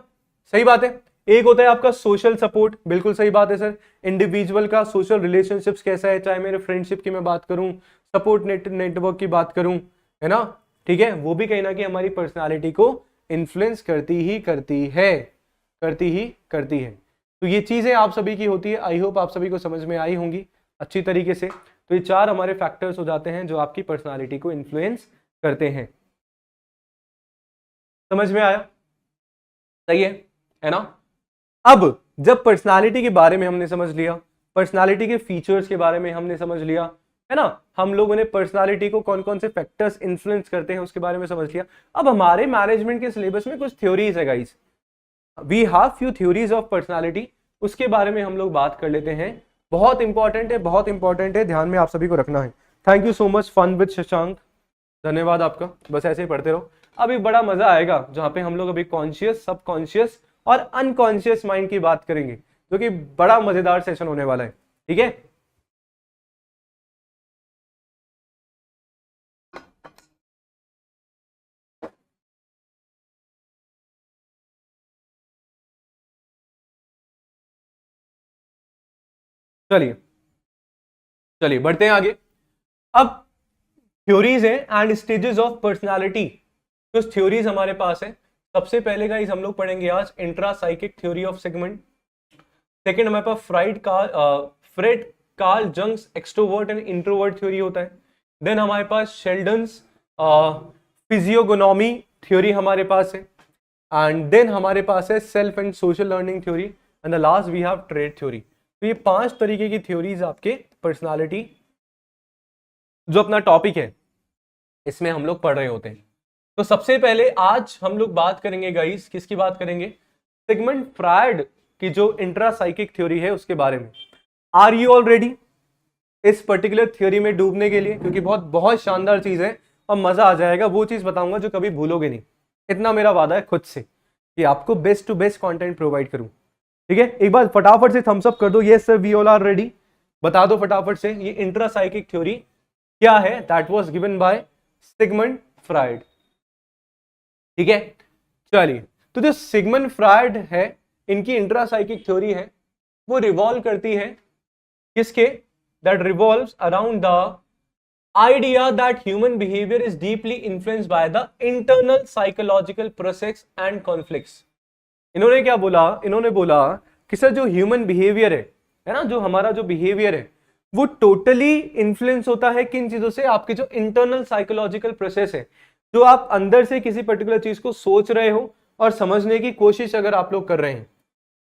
Speaker 1: सही बात है। एक होता है आपका सोशल सपोर्ट, बिल्कुल सही बात है सर। इंडिविजुअल का सोशल रिलेशनशिप्स कैसा है, चाहे मेरे फ्रेंडशिप की मैं बात करूं, सपोर्ट नेटवर्क की बात करूं, है ना, ठीक है, वो भी कहीं ना कहीं हमारी पर्सनालिटी को इन्फ्लुएंस करती ही करती है। तो ये चीजें आप सभी की होती है। आई होप आप सभी को समझ में आई होंगी अच्छी तरीके से। तो ये चार हमारे फैक्टर्स हो जाते हैं जो आपकी पर्सनालिटी को इन्फ्लुएंस करते हैं। समझ में आया? सही है ना। अब जब पर्सनालिटी के बारे में हमने समझ लिया, पर्सनालिटी के फीचर्स के बारे में हमने समझ लिया, है ना, हम लोगों ने पर्सनालिटी को कौन कौन से फैक्टर्स इन्फ्लुएंस करते हैं उसके बारे में समझ लिया। अब हमारे मैनेजमेंट के सिलेबस में कुछ थ्योरीज है guys, we have few theories of personality, उसके बारे में हम लोग बात कर लेते हैं। बहुत इंपॉर्टेंट है, बहुत इंपॉर्टेंट है, ध्यान में आप सभी को रखना है। Thank you so much fun with Shashank, धन्यवाद आपका। बस ऐसे ही पढ़ते रहो। अभी बड़ा मजा आएगा जहां पे हम लोग अभी कॉन्शियस, सबकॉन्शियस और अनकॉन्शियस माइंड की बात करेंगे, जो कि बड़ा मजेदार सेशन होने वाला है। ठीक है, चलिए चलिए बढ़ते हैं आगे। अब थ्योरीज है एंड स्टेजेस ऑफ पर्सनालिटी। तो थ्योरीज हमारे पास है। सबसे पहले गाइस हम लोग पढ़ेंगे आज intra psychic theory of segment. Second हमारे पास Freud Carl Jung's extrovert and introvert theory होता है। देन हमारे पास शेल्डन्स फिजियोगोनॉमी थ्योरी हमारे पास है। एंड देन हमारे पास है self and social learning theory and the last we have trait theory. तो ये 5 तरीके की थ्योरीज आपके पर्सनालिटी जो अपना टॉपिक है इसमें हम लोग पढ़ रहे होते हैं। तो सबसे पहले आज हम लोग बात करेंगे गाइस, किसकी बात करेंगे? सिगमंड फ्रायड की जो इंट्रासाइकिक थ्योरी है उसके बारे में। आर यू ऑल रेडी इस पर्टिकुलर थ्योरी में डूबने के लिए? क्योंकि बहुत बहुत शानदार चीज है और मजा आ जाएगा। वो चीज बताऊंगा जो कभी भूलोगे नहीं, इतना मेरा वादा है खुद से कि आपको best to best content provide करूं। ठीक है, एक बार फटाफट से थम्स अप कर दो। Yes sir we all are ready. बता दो फटाफट से ये इंट्रासाइकिक थ्योरी क्या है। That was given by Sigmund Freud. ठीक है, चलिए। तो जो सिगमंड फ्रायड है इनकी इंट्रासाइकिक थ्योरी है वो रिवॉल्व करती है किसके? That revolves around the idea that human behavior is deeply influenced by the internal psychological process and conflicts। इन्होंने क्या बोला? इन्होंने बोला कि सर जो ह्यूमन बिहेवियर है ना, जो हमारा जो बिहेवियर है वो टोटली इन्फ्लुएंस होता है किन चीजों से? आपके जो इंटरनल साइकोलॉजिकल प्रोसेस है, जो आप अंदर से किसी पर्टिकुलर चीज को सोच रहे हो और समझने की कोशिश अगर आप लोग कर रहे हैं,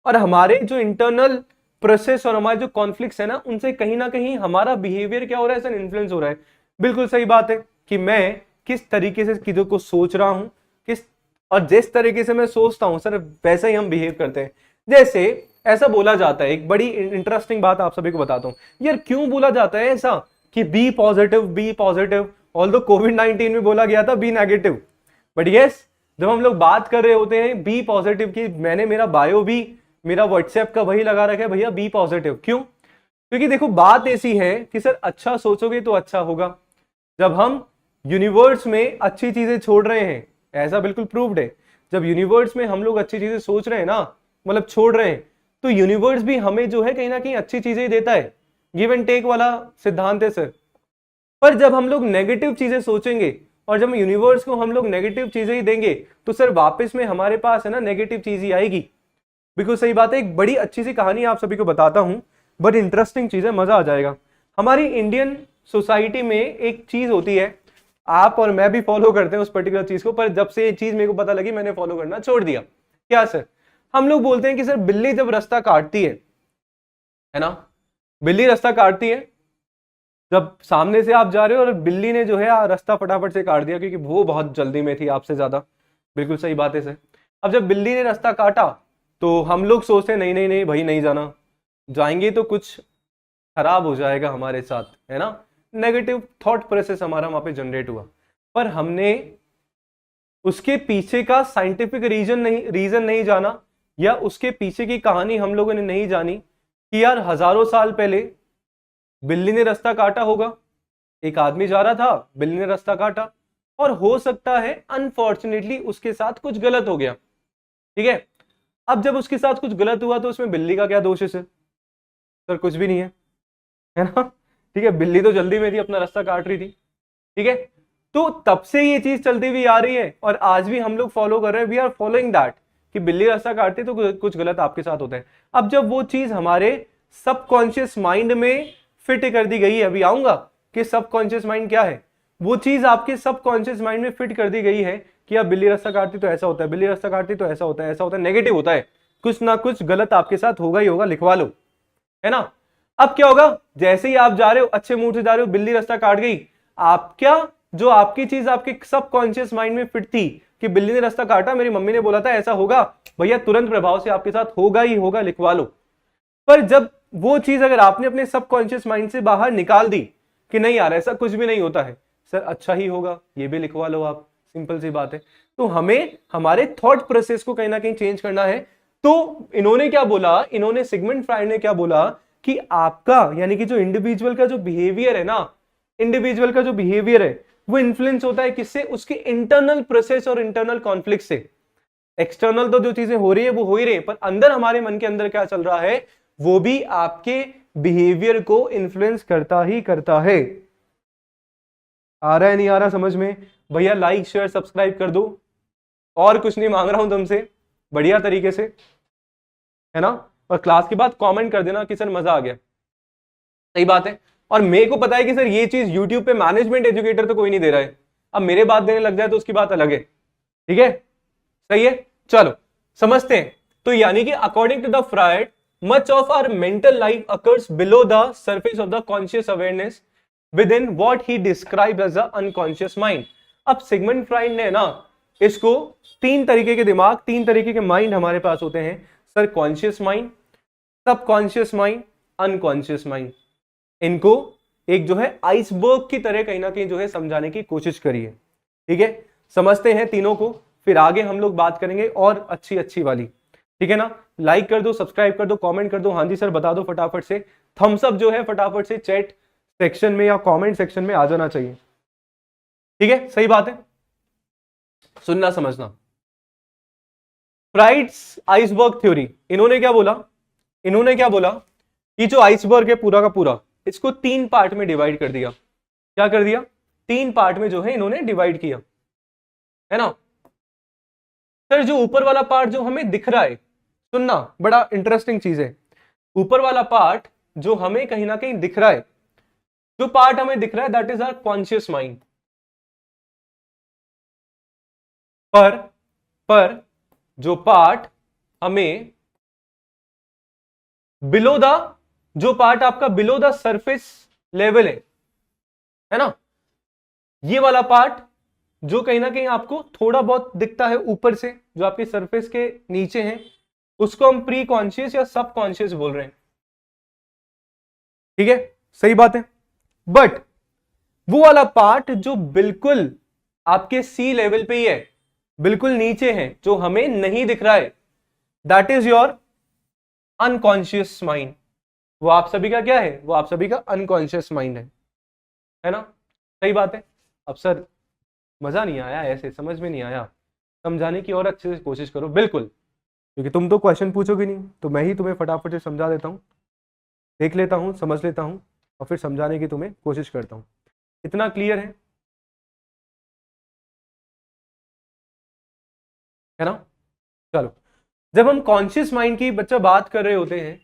Speaker 1: और हमारे जो इंटरनल प्रोसेस और हमारे जो कॉन्फ्लिक्ट्स है ना उनसे कहीं ना कहीं हमारा बिहेवियर क्या हो रहा है? सर इन्फ्लुएंस हो रहा है। बिल्कुल सही बात है कि मैं किस तरीके से चीजों को सोच रहा हूं, किस और जिस तरीके से मैं सोचता हूं सर वैसा ही हम बिहेव करते हैं। जैसे ऐसा बोला जाता है, एक बड़ी इंटरेस्टिंग बात आप सभी को बताता हूं। यार क्यों बोला जाता है ऐसा कि बी पॉजिटिव? ऑल्दो कोविड-19 में बोला गया था बी नेगेटिव, बट यस जब हम लोग बात कर रहे होते हैं बी पॉजिटिव की, मैंने मेरा बायो भी मेरा व्हाट्सएप का वही लगा रखा है भैया बी पॉजिटिव। क्यों? क्योंकि देखो बात ऐसी है कि सर अच्छा सोचोगे तो अच्छा होगा। जब हम यूनिवर्स में अच्छी चीजें छोड़ रहे हैं, ऐसा बिल्कुल प्रूव्ड है, जब यूनिवर्स में हम लोग अच्छी चीजें सोच रहे हैं ना, मतलब छोड़ रहे हैं, तो यूनिवर्स भी हमें जो है कहीं ना कहीं अच्छी चीजें ही देता है। गिव एंड टेक वाला सिद्धांत है सर। पर जब हम लोग नेगेटिव चीजें सोचेंगे और जब यूनिवर्स को हम लोग नेगेटिव चीजें ही देंगे तो सर वापस में हमारे पास है ना नेगेटिव चीज ही आएगी। बिल्कुल सही बात है। एक बड़ी अच्छी सी कहानी आप सभी को बताता हूं, बट इंटरेस्टिंग चीज है, मजा आ जाएगा। हमारी इंडियन सोसाइटी में एक चीज होती है, आप और मैं भी फॉलो करते हैं उस पर्टिकुलर चीज को, पर जब से ये चीज मेरे को पता लगी मैंने फॉलो करना छोड़ दिया। क्या सर? हम लोग बोलते हैं कि सर बिल्ली जब रास्ता काटती है ना, बिल्ली रास्ता काटती है, जब सामने से आप जा रहे हो और बिल्ली ने जो है रास्ता फटाफट से काट दिया क्योंकि वो बहुत जल्दी में थी आपसे ज्यादा। बिल्कुल सही बात है सर। अब जब बिल्ली ने रास्ता काटा तो हम लोग सोचते हैं नहीं नहीं नहीं भाई नहीं जाना, जाएंगे तो कुछ खराब हो जाएगा हमारे साथ, है ना। नेगेटिव थॉट प्रोसेस हमारा वहां पे जनरेट हुआ, पर हमने उसके पीछे का साइंटिफिक रीजन नहीं जाना, या उसके पीछे की कहानी हम लोगों ने नहीं जानी कि यार हजारों साल पहले बिल्ली ने रास्ता काटा होगा, एक आदमी जा रहा था, बिल्ली ने रास्ता काटा, और हो सकता है अनफॉर्चुनेटली उसके साथ कुछ गलत हो गया। ठीक है, अब जब उसके साथ कुछ गलत हुआ तो उसमें बिल्ली का क्या दोष है सर? सर कुछ भी नहीं है ना। ठीक है, बिल्ली तो जल्दी में थी, अपना रास्ता काट रही थी। ठीक है, तो तब से ये चीज चलती हुई आ रही है और आज भी हम लोग फॉलो कर रहे हैं। वी आर फॉलोइंग दैट कि बिल्ली रास्ता काटती तो कुछ गलत आपके साथ होता है। अब जब वो चीज हमारे सबकॉन्शियस माइंड में फिट कर दी गई है, अभी आऊंगा कि सबकॉन्शियस माइंड क्या है, वो चीज आपके सबकॉन्शियस माइंड में फिट कर दी गई है कि अब बिल्ली रास्ता काटती तो ऐसा होता है, बिल्ली रास्ता काटती तो ऐसा होता है, ऐसा होता है, नेगेटिव होता है, कुछ ना कुछ गलत आपके साथ होगा ही होगा, लिखवा लो, है ना। अब क्या होगा? जैसे ही आप जा रहे हो, अच्छे मूड से जा रहे हो, बिल्ली रास्ता काट गई, आप क्या जो आपकी चीज आपके सबकॉन्शियस माइंड में फिट थी कि बिल्ली ने रास्ता काटा, मेरी मम्मी ने बोला था ऐसा होगा, भैया तुरंत प्रभाव से आपके साथ होगा ही होगा, लिखवा लो। पर जब वो चीज अगर आपने अपने सबकॉन्शियस माइंड से बाहर निकाल दी कि नहीं यार ऐसा कुछ भी नहीं होता है, सर अच्छा ही होगा, ये भी लिखवा लो आप, सिंपल सी बात है। तो हमें हमारे थॉट प्रोसेस को कहीं ना कहीं चेंज करना है। तो इन्होंने क्या बोला, इन्होंने सिगमंड फ्रायड ने क्या बोला कि आपका यानी कि जो इंडिविजुअल का जो बिहेवियर है ना, इंडिविजुअल का जो बिहेवियर है वो इन्फ्लुएंस होता है किससे? उसके इंटरनल प्रोसेस और इंटरनल कॉन्फ्लिक्ट से। एक्सटर्नल तो जो चीजें हो रही है वो हो ही रही है, पर अंदर हमारे मन के अंदर क्या चल रहा है वो भी आपके बिहेवियर को इन्फ्लुएंस करता ही करता है। आ रहा है नहीं आ रहा समझ में? भैया लाइक शेयर सब्सक्राइब कर दो, और कुछ नहीं मांग रहा हूं तुमसे, बढ़िया तरीके से, है ना। और क्लास के बाद कमेंट कर देना कि सर मजा आ गया। सही बात है। और मेरे को पता है कि सर ये चीज यूट्यूब पे मैनेजमेंट एजुकेटर तो कोई नहीं दे रहा है, अब मेरे बात देने लग जाए तो उसकी बात अलग है। ठीक है, सही है, चलो समझते हैं। तो यानी कि according to the Freud much of our mental life occurs below the surface of the conscious awareness within what he describe as the unconscious mind. अब सिगमंड फ्रायड ने ना इसको तीन तरीके के दिमाग, तीन तरीके के माइंड हमारे पास होते हैं sir, conscious mind, subconscious mind, unconscious mind. इनको एक जो है आइसबर्ग की तरह कहीं ना कहीं जो है समझाने की कोशिश करी है। ठीक है, समझते हैं तीनों को, फिर आगे हम लोग बात करेंगे और अच्छी अच्छी वाली। ठीक है ना, लाइक कर दो, सब्सक्राइब कर दो, कमेंट कर दो, हाँ जी सर बता दो फटाफट से, थम्स अप जो है फटाफट से चैट सेक्शन में या कमेंट सेक्शन में आ जाना चाहिए। ठीक है, सही बात है, सुनना समझना। फ्राइड्स आइसबर्ग थ्योरी, इन्होंने क्या बोला कि जो आइसबर्ग है पूरा का पूरा, इसको तीन पार्ट में डिवाइड कर दिया। क्या कर दिया? तीन पार्ट में जो है इन्होंने डिवाइड किया, है ना। सर जो ऊपर वाला पार्ट जो हमें दिख रहा है, सुनना बड़ा इंटरेस्टिंग चीज है, ऊपर वाला पार्ट जो हमें कहीं ना कहीं दिख रहा है, जो पार्ट हमें दिख रहा है that is our conscious mind. पर जो पार्ट हमें बिलो द, जो पार्ट आपका बिलो द सरफेस लेवल है ना, ये वाला पार्ट जो कहीं ना कहीं आपको थोड़ा बहुत दिखता है ऊपर से, जो आपके सरफेस के नीचे है, उसको हम प्री कॉन्शियस या सब कॉन्शियस बोल रहे हैं। ठीक है, सही बात है। बट वो वाला पार्ट जो बिल्कुल आपके सी लेवल पे ही है, बिल्कुल नीचे है, जो हमें नहीं दिख रहा है, that is your unconscious mind. वो आप सभी का क्या है? वो आप सभी का अनकॉन्शियस माइंड है ना। सही बात है। अब सर मजा नहीं आया, ऐसे समझ में नहीं आया, समझाने की और अच्छे से कोशिश करो। बिल्कुल, क्योंकि तुम तो क्वेश्चन पूछोगे नहीं, तो मैं ही तुम्हें फटाफट से समझा देता हूं, देख लेता हूं, समझ लेता हूं और फिर समझाने की तुम्हें कोशिश करता हूं। इतना क्लियर है ना। चलो, जब हम कॉन्शियस माइंड की बच्चा बात कर रहे होते हैं,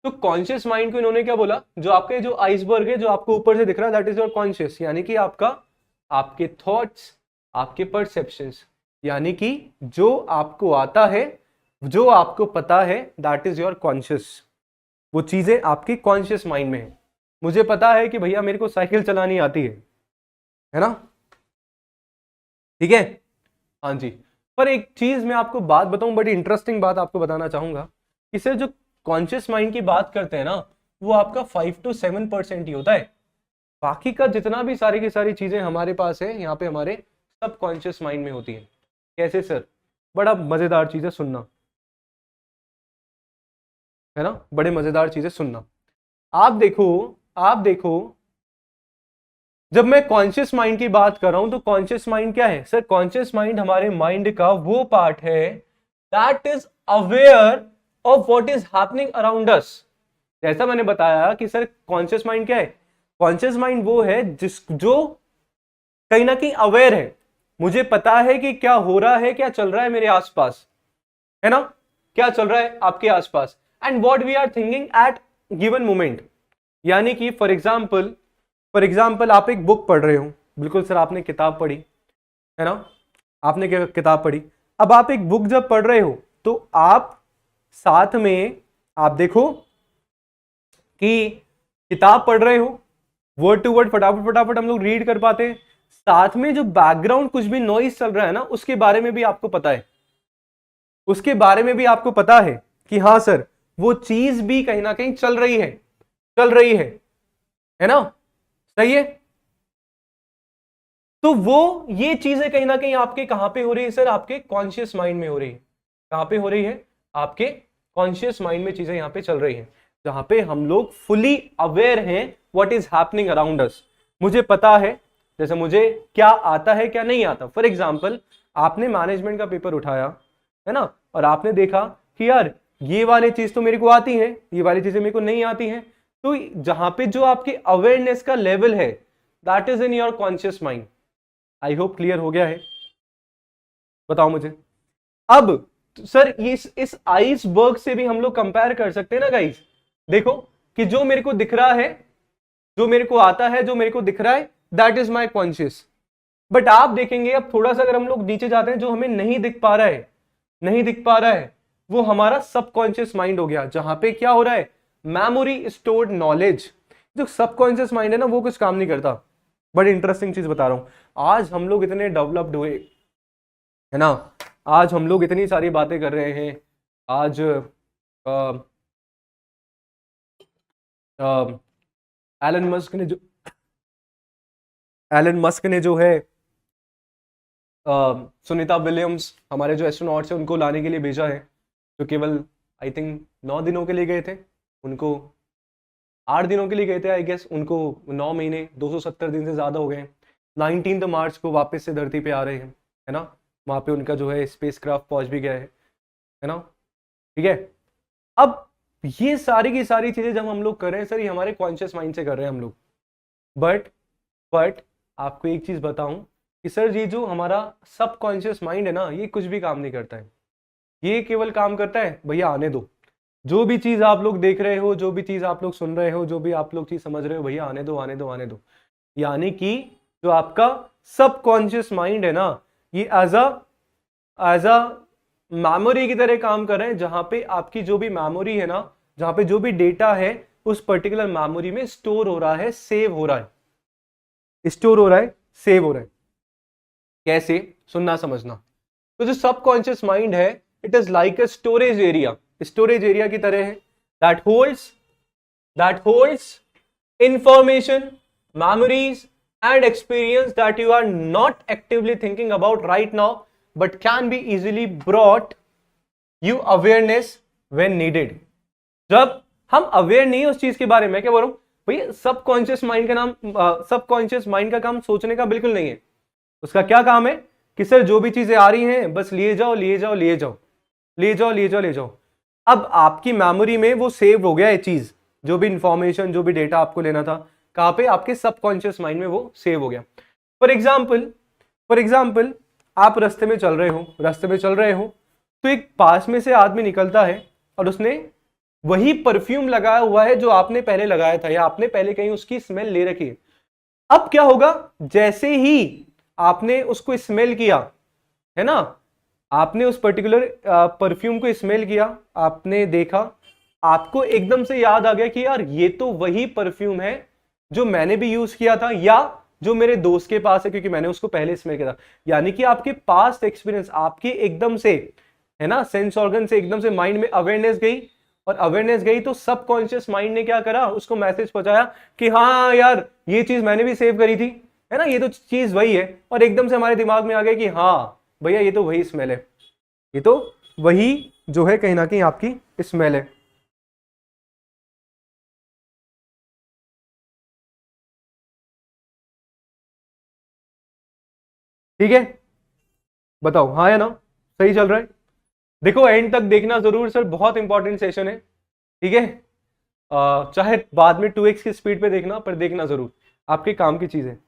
Speaker 1: तो कॉन्शियस माइंड को इन्होंने क्या बोला? जो आपके जो आइसबर्ग है, जो आपको ऊपर से दिख रहा है, दैट इज योर कॉन्शियस, यानी कि आपका, आपके थॉट्स, आपके परसेप्शंस, यानी कि जो आपको आता है, जो आपको पता है, दैट इज योर कॉन्शियस। वो चीजें आपकी कॉन्शियस माइंड में है। मुझे पता है कि भैया मेरे को साइकिल चलानी आती है ना, ठीक है, हाँ जी। पर एक चीज मैं आपको बात बताऊं, बड़ी इंटरेस्टिंग बात आपको बताना चाहूंगा कि सर जो कॉन्शियस माइंड की बात करते हैं ना, वो आपका 5 to 7% ही होता है। बाकी का जितना भी सारी की सारी चीजें हमारे पास है, यहाँ पे हमारे सब कॉन्शियस माइंड में होती है। कैसे सर? बड़ा मजेदार चीज है, सुनना, है ना, बड़े मजेदार चीजें सुनना। आप देखो जब मैं कॉन्शियस माइंड की बात कर रहा हूं, तो कॉन्शियस माइंड क्या है सर? कॉन्शियस माइंड हमारे माइंड का वो पार्ट है that is aware of what is happening around us. जैसा मैंने बताया कि सर कॉन्शियस माइंड क्या है? कॉन्शियस माइंड वो है जो कहीं ना कहीं अवेयर है, मुझे पता है कि क्या हो रहा है, क्या चल रहा है मेरे आसपास, है ना, क्या चल रहा है आपके आसपास, and what we are thinking at given moment. यानी कि फॉर एग्जाम्पल आप एक बुक पढ़ रहे हो, बिल्कुल सर आपने किताब पढ़ी, है ना, आपने क्या किताब पढ़ी। अब आप एक बुक जब पढ़ रहे हो, तो आप साथ में आप देखो कि किताब पढ़ रहे हो, वर्ड टू वर्ड फटाफट हम लोग रीड कर पाते हैं, साथ में जो बैकग्राउंड कुछ भी नॉइज चल रहा है ना, उसके बारे में भी आपको पता है, उसके बारे में भी आपको पता है कि हाँ सर वो चीज भी कहीं ना कहीं चल रही है ना, सही है। तो वो ये चीजें कहीं ना कहीं आपके कहां पे हो रही है सर? आपके कॉन्शियस माइंड में हो रही है। कहां पे हो रही है? आपके कॉन्शियस माइंड में चीजें यहां पे चल रही हैं, जहां पे हम लोग फुली अवेयर हैं what is happening around us. मुझे पता है, जैसे मुझे क्या आता है क्या नहीं आता। फॉर एग्जाम्पल आपने मैनेजमेंट का पेपर उठाया, है ना, और आपने देखा कि यार ये वाली चीज तो मेरे को आती है, ये वाली चीजें मेरे को नहीं आती हैं, तो जहां पे जो आपके अवेयरनेस का लेवल है that is in your conscious mind. I hope clear हो गया है, बताओ मुझे। अब सर इस आइसबर्ग से भी हम लोग कंपेयर कर सकते हैं ना गाइस। देखो कि जो मेरे को दिख रहा है, जो मेरे को आता है, जो मेरे को दिख रहा है, that is my conscious. But आप देखेंगे अब थोड़ा सा अगर हम लोग नीचे जाते हैं, जो हमें नहीं दिख पा रहा है, नहीं दिख पा रहा है, वो हमारा सबकॉन्शियस माइंड हो गया, जहां पे क्या हो रहा है, मेमोरी स्टोर्ड नॉलेज। जो सबकॉन्शियस माइंड है ना, वो कुछ काम नहीं करता। बड़ी इंटरेस्टिंग चीज बता रहा हूं, आज हम लोग इतने डेवलप्ड हुए है ना, आज हम लोग इतनी सारी बातें कर रहे हैं। आज एलन मस्क ने जो है सुनीता विलियम्स, हमारे जो एस्ट्रोनॉट्स हैं, उनको लाने के लिए भेजा है, जो केवल आई थिंक 9 दिनों के लिए गए थे, उनको 8 दिनों के लिए गए थे आई गेस, उनको 9 महीने 270 दिन से ज़्यादा हो गए। 19 मार्च को वापस से धरती पे आ रहे हैं, है ना, वहाँ पे उनका जो है स्पेस क्राफ्ट पहुँच भी गया है ना, ठीक है। अब ये सारी की सारी चीज़ें जब हम लोग कर रहे हैं सर, ये हमारे कॉन्शियस माइंड से कर रहे हैं हम लोग। बट आपको एक चीज़ बताऊं कि सर ये जो हमारा सबकॉन्शियस माइंड है ना, ये कुछ भी काम नहीं करता है। ये केवल काम करता है, भैया आने दो, जो भी चीज़ आप लोग देख रहे हो, जो भी चीज़ आप लोग सुन रहे हो, जो भी आप लोग चीज़ समझ रहे हो, भैया आने दो आने दो आने दो। यानी कि जो आपका सबकॉन्शियस माइंड है ना, ये एज अ मेमोरी की तरह काम कर रहे हैं, जहां पे आपकी जो भी मेमोरी है ना, जहां पे जो भी डेटा है उस पर्टिकुलर मेमोरी में स्टोर हो रहा है, सेव हो रहा है, स्टोर हो रहा है, सेव हो रहा है। कैसे, सुनना समझना। तो जो सबकॉन्शियस माइंड है, it is like a storage area, storage area की तरह है, that holds information, memories and experience that you are not actively thinking about right now but can be easily brought you awareness when needed। जब हम अवेयर नहीं है उस चीज के बारे में, क्या बोल रहा हूं भैया, सबकॉन्शियस माइंड का नाम, सबकॉन्शियस माइंड का काम सोचने का बिल्कुल नहीं है। उसका क्या काम है कि सर जो भी चीजें आ रही हैं बस लिए जाओ लिए जाओ लिए जाओ ले जाओ ले जाओ ले जाओ। अब आपकी मेमोरी में वो सेव हो गया है चीज, जो भी इंफॉर्मेशन, जो भी डेटा आपको लेना था, कहां पे, आपके सबकॉन्शियस माइंड में वो सेव हो गया। फॉर एग्जाम्पल आप रास्ते में चल रहे हो, तो एक पास में से आदमी निकलता है और उसने वही परफ्यूम लगाया हुआ है जो आपने पहले लगाया था, या आपने पहले कहीं उसकी स्मेल ले रखी है। अब क्या होगा, जैसे ही आपने उसको स्मेल किया, है ना, आपने उस पर्टिकुलर परफ्यूम को स्मेल किया, आपने देखा, आपको एकदम से याद आ गया कि यार ये तो वही परफ्यूम है जो मैंने भी यूज किया था, या जो मेरे दोस्त के पास है क्योंकि मैंने उसको पहले स्मेल किया था। यानी कि आपके पास्ट एक्सपीरियंस, आपके एकदम से, है ना, सेंस ऑर्गन से एकदम से माइंड में अवेयरनेस गई, और अवेयरनेस गई तो सबकॉन्शियस माइंड ने क्या करा, उसको मैसेज पहुंचाया कि हाँ यार ये चीज मैंने भी सेव करी थी, है ना, ये तो चीज वही है। और एकदम से हमारे दिमाग में आ गया कि हाँ भैया ये तो वही स्मेल है, ये तो वही जो है कहीं ना कहीं आपकी स्मेल है। ठीक है, बताओ हाँ या ना, सही चल रहा है। देखो एंड तक देखना जरूर सर, बहुत इंपॉर्टेंट सेशन है, ठीक है। चाहे बाद में 2x की स्पीड पे देखना, पर देखना जरूर, आपके काम की चीज है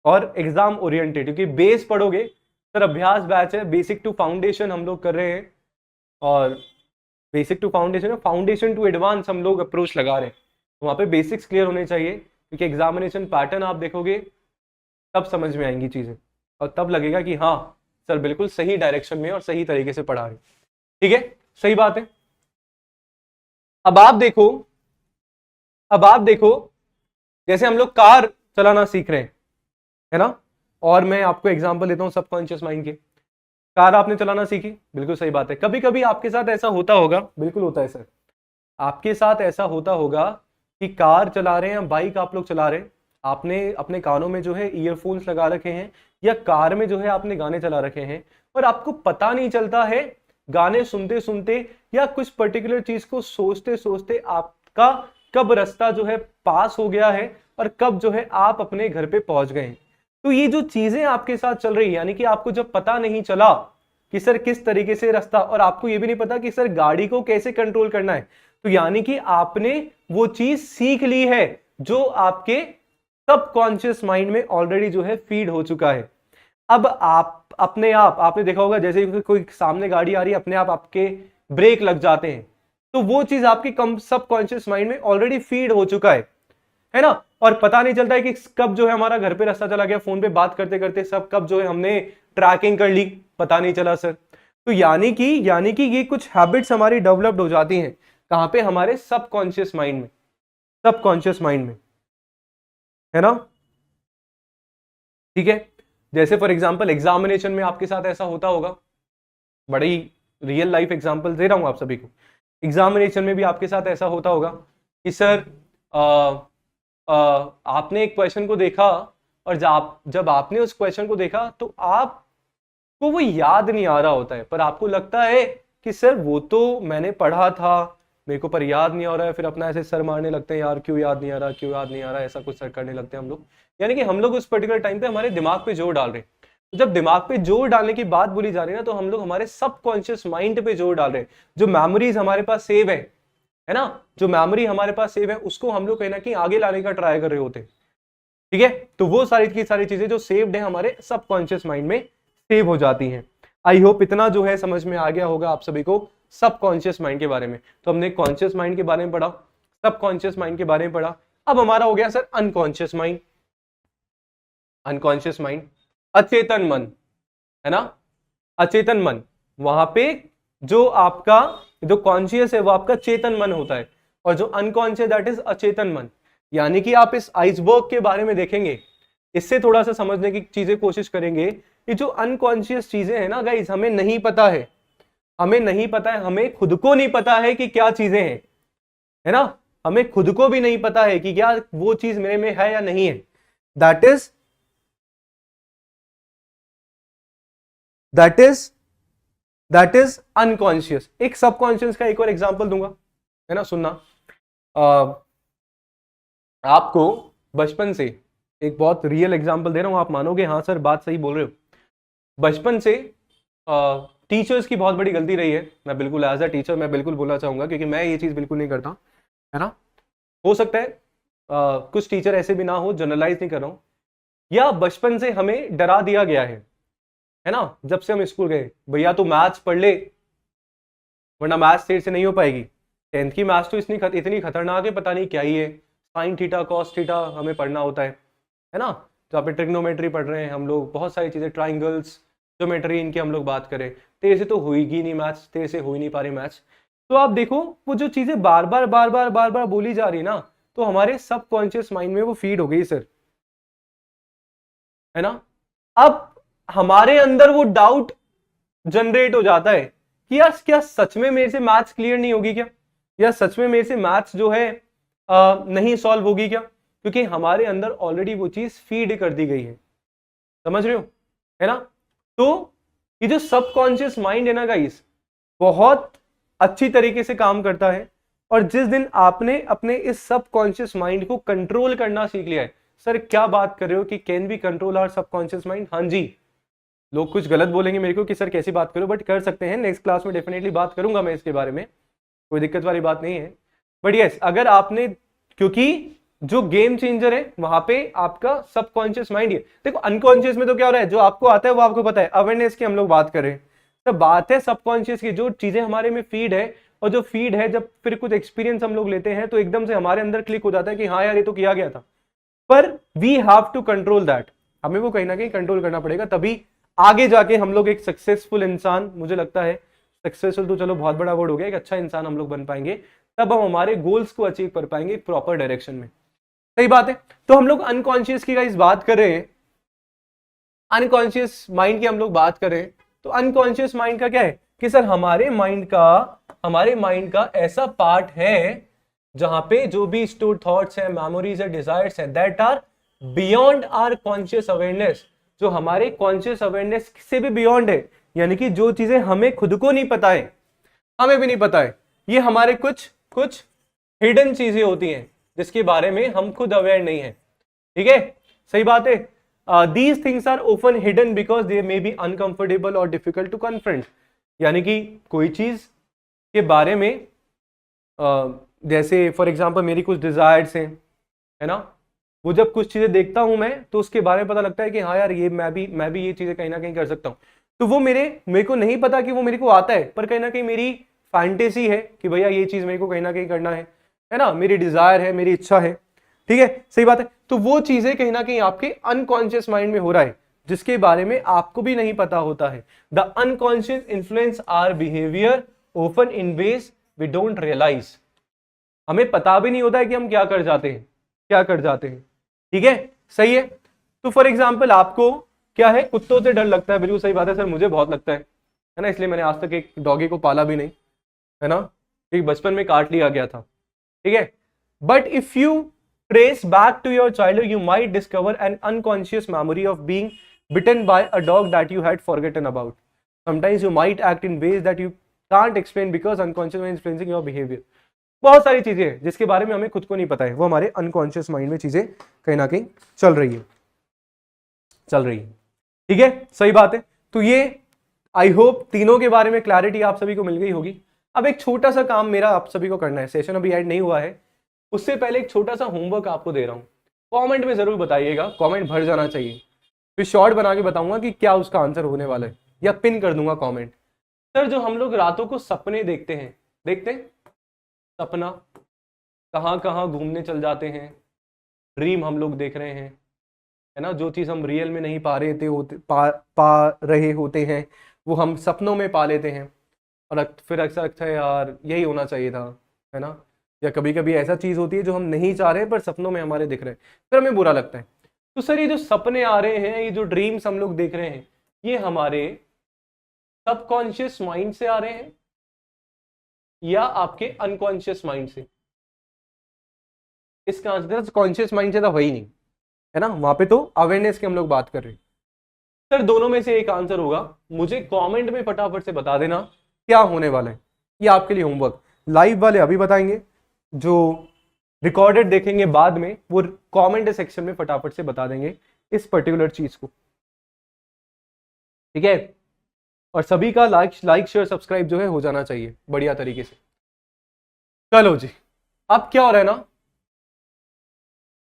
Speaker 1: और एग्जाम ओरिएंटेड, क्योंकि बेस पढ़ोगे सर। अभ्यास बैच है, बेसिक टू फाउंडेशन हम लोग कर रहे हैं, और basic to foundation, foundation to advance हम लोग अप्रोच लगा रहे हैं। तो वहाँ पे बेसिक्स क्लियर होने चाहिए, क्योंकि एग्जामिनेशन पैटर्न आप देखोगे तब समझ में आएंगी चीजें, और तब लगेगा कि हाँ सर बिल्कुल सही डायरेक्शन में और सही तरीके से पढ़ा रहे। ठीक है, सही बात है। अब आप देखो, जैसे हम लोग कार चलाना सीख रहे हैं, है ना, और मैं आपको एग्जांपल देता हूं सबकॉन्शियस माइंड के। कार आपने चलाना सीखी, बिल्कुल सही बात है। कभी कभी आपके साथ ऐसा होता होगा, बिल्कुल होता है सर, आपके साथ ऐसा होता होगा कि कार चला रहे हैं, बाइक आप लोग चला रहे हैं, आपने अपने कानों में जो है ईयरफोन्स लगा रखे हैं, या कार में जो है आपने गाने चला रखे हैं, और आपको पता नहीं चलता है, गाने सुनते सुनते या कुछ पर्टिकुलर चीज को सोचते सोचते आपका कब रास्ता जो है पास हो गया है, और कब जो है आप अपने घर पे पहुंच गए हैं। तो ये जो चीजें आपके साथ चल रही है, यानी कि आपको जब पता नहीं चला कि सर किस तरीके से रास्ता, और आपको ये भी नहीं पता कि सर गाड़ी को कैसे कंट्रोल करना है, तो यानी कि आपने वो चीज सीख ली है जो आपके सबकॉन्शियस माइंड में ऑलरेडी जो है फीड हो चुका है। अब आप अपने आप, आपने देखा होगा जैसे कोई सामने गाड़ी आ रही है, अपने आप आपके ब्रेक लग जाते हैं, तो वो चीज आपके कम सबकॉन्शियस माइंड में ऑलरेडी फीड हो चुका है ना। और पता नहीं चलता है कि कब जो है हमारा घर पे रास्ता चला गया, फोन पे बात करते करते सब कब जो है हमने ट्रैकिंग कर ली, पता नहीं चला सर। तो यानी कि ये कुछ हैबिट्स हमारी डेवलप्ड हो जाती हैं कहां पे, हमारे सबकॉन्शियस माइंड में, सबकॉन्शियस माइंड में, है ना। ठीक है, जैसे फॉर एग्जांपल एग्जामिनेशन में आपके साथ ऐसा होता होगा, बड़ी रियल लाइफ एग्जांपल दे रहा हूं आप सभी को। एग्जामिनेशन में भी आपके साथ ऐसा होता होगा कि सर आपने एक क्वेश्चन को देखा और जब आपने उस क्वेश्चन को देखा तो आपको वो याद नहीं आ रहा होता है, पर आपको लगता है कि सर वो तो मैंने पढ़ा था, मेरे को पर याद नहीं आ रहा है। फिर अपना ऐसे सर मारने लगते हैं, यार क्यों याद नहीं आ रहा, क्यों याद नहीं आ रहा, ऐसा कुछ सर करने लगते हैं हम लोग। यानी कि हम लोग उस पर्टिकुलर टाइम पे हमारे दिमाग पे जोर डाल रहे हैं। तो जब दिमाग पे जोर डालने की बात बोली जा रही है ना, तो हम लोग हमारे सबकॉन्शियस माइंड पे जोर डाल रहे हैं। जो मेमोरीज हमारे पास सेव है ना, जो मेमोरी हमारे पास सेव है उसको हम लोग कहीं ना कहीं आगे लाने का ट्राई कर रहे होते हैं। ठीक है, तो वो सारी की सारी चीजें जो सेव्ड है हमारे सबकॉन्शियस माइंड में सेव हो जाती हैं। आई होप इतना जो है समझ में आ गया होगा आप सभी को सबकॉन्शियस माइंड के बारे में। तो हमने कॉन्शियस माइंड के बारे में पढ़ा, सबकॉन्शियस माइंड के बारे में पढ़ा। अब हमारा हो गया sir unconscious mind. Unconscious mind, अचेतन मन, है ना, अचेतन मन। वहां पे जो आपका जो कॉन्शियस है वो आपका चेतन मन होता है, और जो अनकॉन्शियस दैट इज अचेतन मन। यानी कि आप इस आइसबर्ग के बारे में देखेंगे, इससे थोड़ा सा समझने की चीजें कोशिश करेंगे कि जो अनकॉन्शियस चीजें हैं ना गाइस, हमें नहीं पता है, हमें नहीं पता है, हमें खुद को नहीं पता है कि क्या चीजें हैं, है ना। हमें खुद को भी नहीं पता है कि क्या वो चीज मेरे में है या नहीं है। That is unconscious. एक सबकॉन्शियस का एक और एग्जांपल दूंगा, है ना, सुनना। आपको बचपन से एक बहुत रियल एग्जांपल दे रहा हूं, आप मानोगे हाँ सर बात सही बोल रहे हो। बचपन से टीचर्स की बहुत बड़ी गलती रही है। मैं बिल्कुल एज अ टीचर मैं बिल्कुल बोलना चाहूंगा, क्योंकि मैं ये चीज बिल्कुल नहीं करता, है ना। हो सकता है कुछ टीचर ऐसे भी ना हो, जनरलाइज नहीं कर रहा हूं। या बचपन से हमें डरा दिया गया है ना, जब से हम स्कूल गए, भैया तू मैथ्स पढ़ ले वरना मैथ्स तेरे से नहीं हो पाएगी। 10th की मैथ्स तो इतनी खतरनाक है, पता नहीं क्या ही है, साइन थीटा कॉस थीटा हमें पढ़ना होता है ना। तो आप ट्रिग्नोमेट्री पढ़ रहे हैं हम लोग, बहुत सारी चीजें, ट्राइंगल्स, ज्योमेट्री, इनकी हम लोग बात करें, तेरे से तो होगी नहीं मैथ्स, तेरे से हो ही नहीं पा रही मैथ्स। तो आप देखो वो जो चीजें बार बार बोली जा रही ना, तो हमारे सबकॉन्शियस माइंड में वो फीड हो गई सर, है ना। अब हमारे अंदर वो डाउट जनरेट हो जाता है कि यार क्या सच में मेरे से मैथ्स क्लियर नहीं होगी क्या, या सच में मेरे से मैथ्स जो है नहीं सॉल्व होगी क्या, क्योंकि हमारे अंदर ऑलरेडी वो चीज फीड कर दी गई है। समझ रहे हो, है ना। तो ये जो सबकॉन्शियस माइंड है ना गाइस, बहुत अच्छी तरीके से काम करता है। और जिस दिन आपने अपने इस सबकॉन्शियस माइंड को कंट्रोल करना सीख लिया है, सर क्या बात कर रहे हो कि can be control our subconscious mind, हाँ जी। लोग कुछ गलत बोलेंगे मेरे को कि सर कैसी बात करो, बट कर सकते हैं। नेक्स्ट क्लास में डेफिनेटली बात करूंगा मैं इसके बारे में, कोई दिक्कत वाली बात नहीं है। बट यस, अगर आपने, क्योंकि जो गेम चेंजर है वहां पे आपका सबकॉन्शियस माइंड है। देखो अनकॉन्शियस में तो क्या हो रहा है, जो आपको आता है वो आपको पता है, अवेयरनेस की हम लोग बात करें, तो बात है सबकॉन्शियस की, जो चीजें हमारे में फीड है, और जो फीड है जब फिर कुछ एक्सपीरियंस हम लोग लेते हैं तो एकदम से हमारे अंदर क्लिक हो जाता है कि हाँ यार ये तो किया गया था। पर we have to control that, हमें वो कहीं ना कहीं कंट्रोल करना पड़ेगा, तभी आगे जाके हम लोग एक सक्सेसफुल इंसान, मुझे लगता है सक्सेसफुल तो चलो बहुत बड़ा वर्ड हो गया, एक अच्छा इंसान हम लोग बन पाएंगे, तब हम हमारे गोल्स को अचीव कर पाएंगे एक प्रॉपर डायरेक्शन में। सही बात है। तो हम लोग अनकॉन्शियस की इस बात कर रहे हैं, अनकॉन्शियस माइंड की हम लोग बात कर रहे हैं। तो अनकॉन्शियस माइंड का क्या है कि सर हमारे माइंड का ऐसा पार्ट है जहां पे जो भी स्टोर्ड थॉट्स हैं, मेमोरीज है, डिजायर्स है, that are beyond our conscious awareness, जो हमारे कॉन्शियस अवेयरनेस से भी बियॉन्ड है। यानी कि जो चीजें हमें खुद को नहीं पता है, हमें भी नहीं पता है, ये हमारे कुछ हिडन चीजें होती हैं जिसके बारे में हम खुद अवेयर नहीं है। ठीक है, सही बात है। These things are often hidden because they may be uncomfortable और डिफिकल्ट टू कन्फ्रंट। यानी कि कोई चीज के बारे में जैसे फॉर एग्जांपल मेरी कुछ डिजायर्स हैं, है ना, वो जब कुछ चीजें देखता हूं मैं तो उसके बारे में पता लगता है कि हाँ यार ये मैं भी ये चीजें कहीं ना कहीं कर सकता हूँ। तो वो मेरे को नहीं पता कि वो मेरे को आता है, पर कहीं ना कहीं मेरी फैंटेसी है कि भैया ये चीज मेरे को कहीं ना कहीं करना है ना, मेरी डिजायर है, मेरी इच्छा है, ठीक है, सही बात है। तो वो चीजें कहीं ना कहीं आपके अनकॉन्शियस माइंड में हो रहा है, जिसके बारे में आपको भी नहीं पता होता है। The unconscious influence our behaviour often in ways we don't realise. हमें पता भी नहीं होता है कि हम क्या कर जाते हैं, क्या कर जाते हैं, ठीक है, सही है। तो फॉर एग्जाम्पल आपको क्या है, कुत्तों से डर लगता है, बिल्कुल सही बात है सर, मुझे बहुत लगता है ना, इसलिए मैंने आज तक एक डॉगी को पाला भी नहीं, है ना, क्योंकि बचपन में काट लिया गया था, ठीक है। But if you trace back to your childhood you might discover an unconscious memory of being bitten by a dog that you had forgotten about. Sometimes you might act in ways that you can't explain because unconscious mind influencing your behavior. बहुत सारी चीजें हैं जिसके बारे में हमें खुद को नहीं पता है, वो हमारे अनकॉन्शियस माइंड में चीजें कहीं ना कहीं चल रही है, ठीक है, सही बात है। तो ये आई होप तीनों के बारे में क्लैरिटी आप सभी को मिल गई होगी। अब एक छोटा सा काम मेरा आप सभी को करना है, सेशन अभी ऐड नहीं हुआ है, उससे पहले एक छोटा सा होमवर्क आपको दे रहा हूं, कमेंट में जरूर बताइएगा, कमेंट भर जाना चाहिए, फिर शॉर्ट बना के बताऊंगा कि क्या उसका आंसर होने वाला है, या पिन कर दूंगा कमेंट। सर जो हम लोग रातों को सपने देखते हैं, देखते हैं सपना, कहाँ कहाँ घूमने चल जाते हैं, ड्रीम हम लोग देख रहे हैं, है ना, जो चीज हम रियल में नहीं पा रहे थे पा रहे होते हैं वो हम सपनों में पा लेते हैं, और फिर अक्सर लगता है यार यही होना चाहिए था, है ना, या कभी कभी ऐसा चीज होती है जो हम नहीं चाह रहे पर सपनों में हमारे दिख रहे हैं, फिर हमें बुरा लगता है। तो सर ये जो सपने आ रहे हैं, ये जो ड्रीम्स हम लोग देख रहे हैं, ये हमारे सबकॉन्शियस माइंड से आ रहे हैं या आपके अनकॉन्शियस माइंड से? इसका आंसर कॉन्शियस माइंड से तो है ही नहीं, है ना, वहां पे तो अवेयरनेस की हम लोग बात कर रहे हैं। सर दोनों में से एक आंसर होगा, मुझे कमेंट में फटाफट से बता देना क्या होने वाला है। ये आपके लिए होमवर्क, लाइव वाले अभी बताएंगे, जो रिकॉर्डेड देखेंगे बाद में वो कमेंट सेक्शन में फटाफट से बता देंगे इस पर्टिकुलर चीज को, ठीक है। और सभी का लाइक शेयर सब्सक्राइब जो है हो जाना चाहिए बढ़िया तरीके से। चलो जी, अब क्या हो रहा है ना,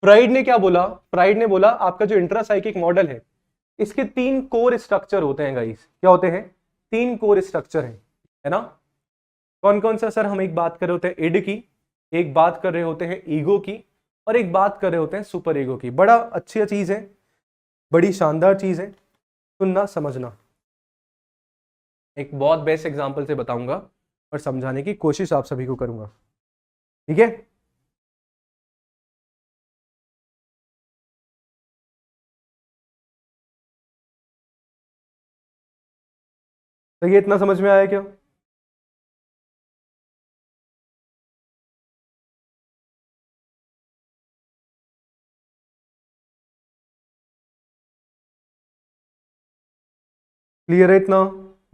Speaker 1: फ्राइड ने क्या बोला, फ्राइड ने बोला आपका जो इंट्रासाइकिक मॉडल है इसके 3 कोर स्ट्रक्चर होते हैं गाइस। क्या होते हैं? 3 कोर स्ट्रक्चर हैं, है ना। कौन कौन सा सर? हम एक बात कर रहे होते हैं इड की, एक बात कर रहे होते हैं ईगो की, और एक बात कर रहे होते हैं सुपर ईगो की। बड़ा अच्छी चीज है, बड़ी शानदार चीज है, सुनना समझना। एक बहुत बेस्ट एग्जांपल से बताऊंगा और समझाने की कोशिश आप सभी को करूंगा, ठीक है। तो ये इतना समझ में आया क्या? क्लियर है इतना?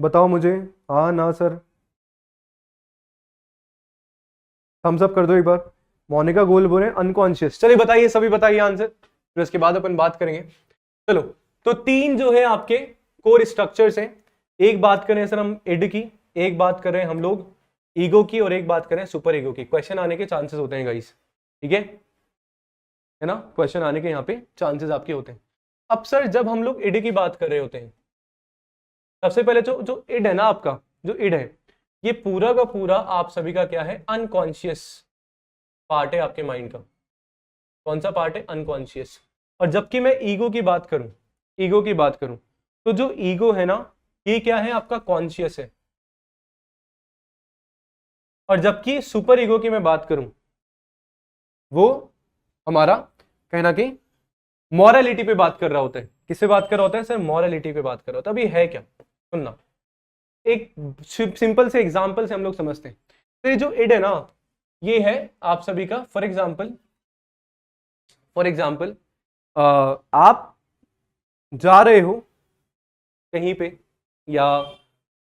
Speaker 1: बताओ मुझे, हाँ ना सर, थम्स अप कर दो एक बार। मोनिका गोल बोले अनकॉन्शियस। चलिए बताइए, सभी बताइए आंसर, फिर उसके बाद अपन बात करेंगे। चलो, तो 3 जो है आपके कोर स्ट्रक्चर्स हैं। एक बात करें सर हम इड की, एक बात कर रहे हैं हम लोग ईगो की, और एक बात करें सुपर ईगो की। क्वेश्चन आने के चांसेस होते हैं गाइस, ठीक है ना, क्वेश्चन आने के यहाँ पे चांसेस आपके होते हैं। अब सर जब हम लोग इड की बात कर रहे होते हैं, सबसे पहले जो जो इड है ना आपका, जो इड है ये पूरा का पूरा आप सभी का क्या है? अनकॉन्शियस पार्ट है आपके माइंड का। कौन सा पार्ट है? अनकॉन्शियस। और जबकि मैं ईगो की बात करूं, ईगो की बात करूं, तो जो ईगो है ना ये क्या है? आपका कॉन्शियस है। और जबकि सुपर ईगो की मैं बात करूं, वो हमारा कहना कि मॉरलिटी पे बात कर रहा होता है। किससे बात कर रहा होता है सर? मॉरलिटी पे बात कर रहा होता है। अभी है क्या, सुनना, एक सिंपल से एग्जांपल से हम लोग समझते हैं। तो ये जो इड है ना, ये है आप सभी का, फॉर एग्जांपल आप जा रहे हो कहीं पे, या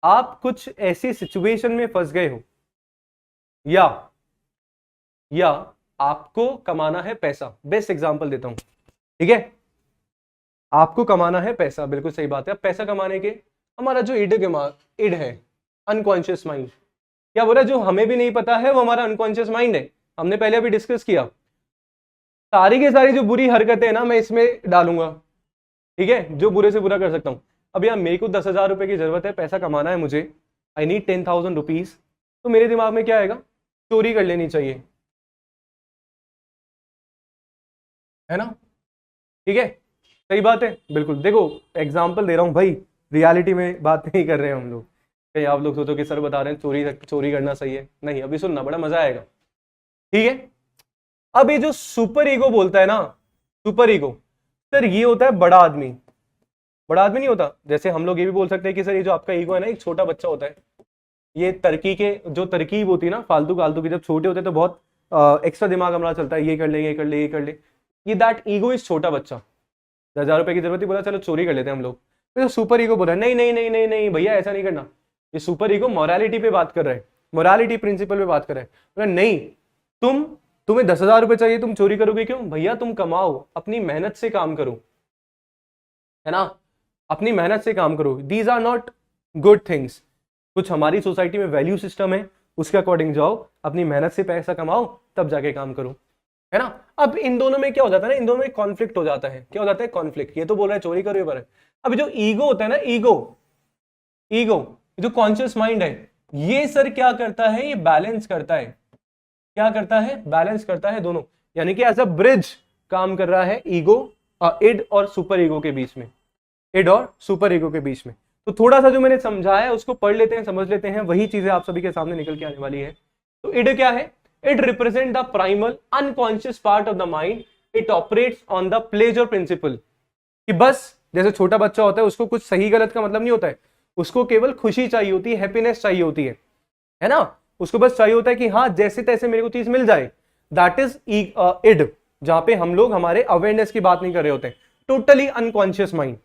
Speaker 1: आप कुछ ऐसी सिचुएशन में फंस गए हो, या आपको कमाना है पैसा। बेस्ट एग्जांपल देता हूं, ठीक है, आपको कमाना है पैसा, बिल्कुल सही बात है। अब पैसा कमाने के हमारा जो इड है, अनकॉन्शियस माइंड, क्या बोला, जो हमें भी नहीं पता है वो हमारा अनकॉन्शियस माइंड है। हमने पहले अभी डिस्कस किया। सारी की सारी जो बुरी हरकतें है ना मैं इसमें डालूंगा, ठीक है, जो बुरे से बुरा कर सकता हूं। अब यार मेरे को 10,000 रुपए की जरूरत है, पैसा कमाना है मुझे, आई नीड 10,000 रुपीज, तो मेरे दिमाग में क्या आएगा, चोरी कर लेनी चाहिए, है ना, ठीक है, सही बात है, बिल्कुल। देखो एग्जाम्पल दे रहा हूँ भाई, रियलिटी में बात नहीं कर रहे हैं हम लोग। कहीं आप लोग सोचो कि सर बता रहे हैं चोरी चोरी करना सही है, नहीं, अभी सुनना, बड़ा मजा आएगा, ठीक है। अब ये जो सुपर ईगो बोलता है ना, सुपर ईगो, सर ये होता है बड़ा आदमी। बड़ा आदमी नहीं होता, जैसे हम लोग ये भी बोल सकते हैं कि सर ये जो आपका ईगो है ना, एक छोटा बच्चा होता है। ये तरक्की के जो तरकीब होती है ना, फालतू फालतू की, जब छोटे होते हैं तो बहुत एक्स्ट्रा दिमाग हमारा चलता है, ये कर ले, ये कर ले, ये कर ले, ये दैट ईगो इज छोटा बच्चा। 10,000 रुपए की जरूरत ही, बोला चलो चोरी कर लेते हैं हम लोग। तो सुपर ईगो बोल रहा है नहीं नहीं नहीं नहीं नहीं भैया ऐसा नहीं करना। ये सुपर ईगो मोरालिटी पे बात कर रहा है, मोरालिटी प्रिंसिपल पे बात कर रहा है, बोला नहीं, तुम्हें 10,000 रुपए चाहिए, तुम चोरी करोगे क्यों भैया, तुम कमाओ, अपनी मेहनत से काम करो, है ना, अपनी मेहनत से काम करो। These are not good things. कुछ हमारी सोसाइटी में वैल्यू सिस्टम है, उसके अकॉर्डिंग जाओ, अपनी मेहनत से पैसा कमाओ, तब जाके काम करो, है ना। अब इन दोनों में क्या हो जाता है ना, इन दोनों में कॉन्फ्लिक्ट हो जाता है। क्या हो जाता है, कॉन्फ्लिक्ट। ये तो बोल रहा है चोरी करो, ये पर है। अब जो ईगो होता है ना, ईगो ईगो जो कॉन्शियस माइंड है, ये सर क्या करता है, ये बैलेंस करता है। क्या करता है, बैलेंस करता है दोनों, यानी कि एज अ ब्रिज काम कर रहा है ईगो, इड और सुपर ईगो के बीच में, इड और सुपर ईगो के बीच में। तो थोड़ा सा जो मैंने समझाया है उसको पढ़ लेते हैं, समझ लेते हैं, वही चीजें आप सभी के सामने निकल के आने वाली है। तो इड क्या है, it represent the primal unconscious part of the mind, it operates on the pleasure principal. कि बस जैसे छोटा बच्चा होता है, उसको कुछ सही गलत का मतलब नहीं होता है, उसको केवल खुशी चाहिए होती है, हैप्पीनेस चाहिए होती है ना, उसको बस चाहिए होता है कि हाँ जैसे तैसे मेरे को चीज मिल जाए। दैट इज इड, जहां पे हम लोग हमारे अवेयरनेस की बात नहीं कर रहे होते, टोटली अनकॉन्शियस माइंड,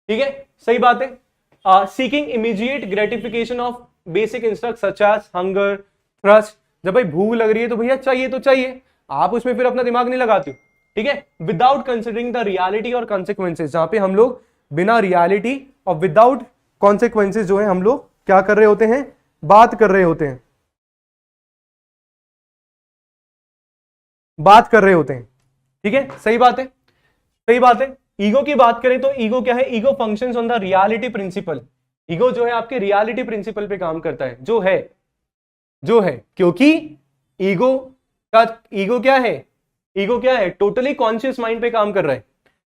Speaker 1: ठीक है, सही बात है। Seeking immediate gratification of basic instinct such as hunger, thirst. जब भाई भूख लग रही है तो भैया चाहिए तो चाहिए, आप उसमें फिर अपना दिमाग नहीं लगाते, ठीक है, विदाउट कंसिडरिंग द रियलिटी और कॉन्सिक्वेंसेज, जहां पे हम लोग बिना रियलिटी और विदाउट कॉन्सिक्वेंसेज जो है हम लोग क्या कर रहे होते हैं, बात कर रहे होते हैं, बात कर रहे होते हैं, ठीक है, सही बात है, सही बात है। ईगो की बात करें तो ईगो क्या है, ego functions on the reality principle. Ego जो है आपके रियलिटी प्रिंसिपल पे काम करता है, जो है क्योंकि ईगो ईगो क्या है, ईगो क्या है, टोटली कॉन्शियस माइंड पे काम कर रहा है।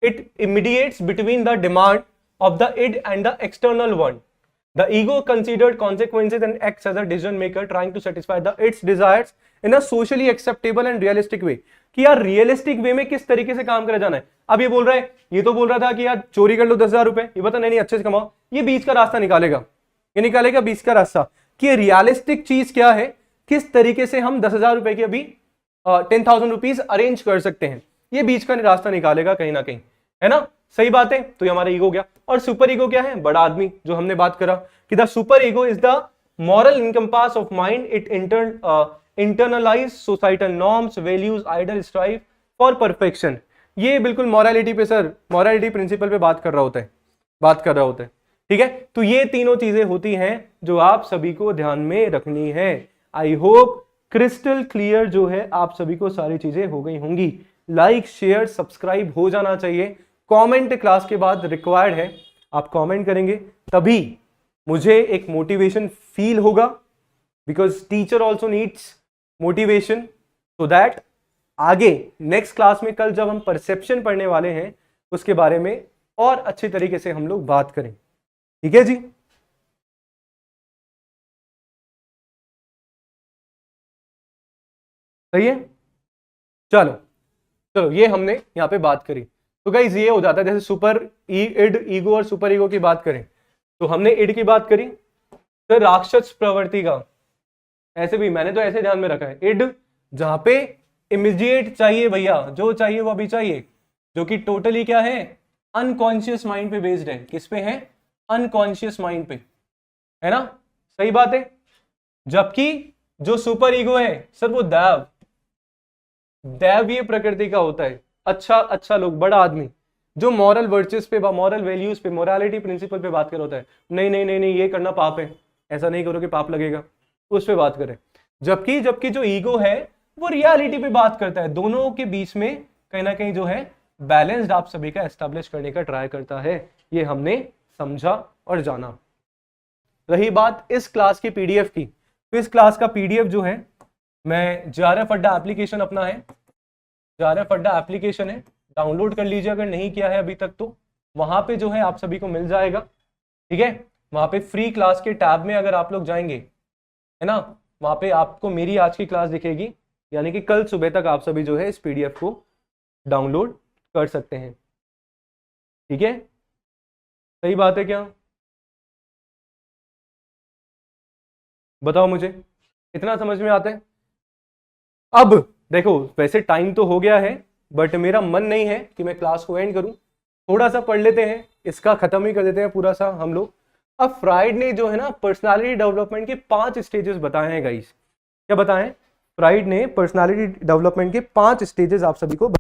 Speaker 1: It mediates between the demand of the id and the external world. The ego considered consequences and acts as a decision maker trying to satisfy its desires in a socially acceptable and realistic way। कि यार रियलिस्टिक वे में किस तरीके से काम करा जाना है। अब ये बोल रहा है, ये तो बोल रहा था कि यार चोरी कर लो 10,000 रुपए, ये बता नहीं नहीं अच्छे से कमाओ, ये बीच का रास्ता निकालेगा, ये निकालेगा बीच का रास्ता कि रियलिस्टिक चीज क्या है, किस तरीके से हम 10,000 रुपए की अभी 10,000 रुपीज अरेंज कर सकते हैं, ये बीच का रास्ता निकालेगा कहीं ना कहीं, है ना, सही बात है। तो ये हमारा ईगो गया। और सुपर ईगो क्या है, बड़ा आदमी, जो हमने बात करा कि the super ego is the moral encompass of mind, it internalise societal norms, values, ideal, strive for perfection. ये बिल्कुल मॉरलिटी पे सर, मॉरलिटी प्रिंसिपल पे बात कर रहा होता है, बात कर रहा होता है, ठीक है। तो ये तीनों चीजें होती हैं जो आप सभी को ध्यान में रखनी है। आई होप क्रिस्टल क्लियर जो है आप सभी को सारी चीजें हो गई होंगी। लाइक शेयर सब्सक्राइब हो जाना चाहिए। कमेंट क्लास के बाद रिक्वायर्ड है, आप कमेंट करेंगे तभी मुझे एक मोटिवेशन फील होगा, because teacher also needs motivation, so that आगे नेक्स्ट क्लास में कल जब हम परसेप्शन पढ़ने वाले हैं उसके बारे में और अच्छे तरीके से हम लोग बात करें, ठीक है जी। सही है, चलो चलो ये हमने यहां पे बात करी। तो गाइस ये हो जाता है, जैसे सुपर इड ईगो और सुपर ईगो की बात करें तो हमने इड की बात करी, तो राक्षस प्रवृत्ति का, ऐसे भी मैंने तो ऐसे ध्यान में रखा है, इड जहां पे इमीडिएट चाहिए भैया, जो चाहिए वो अभी चाहिए, जो कि टोटली क्या है, अनकॉन्शियस माइंड पे बेस्ड है। किस पे है, अनकॉन्शियस माइंड पे, है ना, सही बात है। जबकि जो सुपर ईगो है सर वो दैवीय प्रकृति का होता है, अच्छा लोग, बड़ा आदमी, जो मॉरल वर्चुअस पे, मॉरल वैल्यूज पे, मोरालिटी प्रिंसिपल पे बात कर होता है। नहीं नहीं नहीं नहीं ये करना पाप है, ऐसा नहीं करोगे पाप लगेगा, उस पर बात करें। जबकि जबकि जो ईगो है वो रियलिटी पे बात करता है, दोनों के बीच में कहीं ना कहीं जो है बैलेंस्ड आप सभी का एस्टेब्लिश करने का ट्राई करता है। ये हमने समझा और जाना। रही बात इस क्लास की पीडीएफ की, तो इस क्लास का पीडीएफ जो है मैं JRF अड्डा एप्लीकेशन अपना है, JRF अड्डा एप्लीकेशन है, डाउनलोड कर लीजिए अगर नहीं किया है अभी तक तो। वहां पे जो है आप सभी को मिल जाएगा, ठीक है। वहां पे फ्री क्लास के टैब में अगर आप लोग जाएंगे, है ना, वहां पे आपको मेरी आज की क्लास दिखेगी, यानी कि कल सुबह तक आप सभी जो है इस पीडीएफ को डाउनलोड कर सकते हैं, ठीक है। सही बात है क्या? बताओ मुझे, इतना समझ में आता है? अब देखो, वैसे टाइम तो हो गया है, बट मेरा मन नहीं है कि मैं क्लास को एंड करूं। थोड़ा सा पढ़ लेते हैं, इसका खत्म ही कर देते हैं पूरा सा हम लोग। अब फ्राइड ने जो है ना पर्सनालिटी डेवलपमेंट के 5 स्टेजेस बताए हैं गाइस। क्या बताएं? फ्राइड ने पर्सनालिटी डेवलपमेंट के 5 स्टेजेस आप सभी को।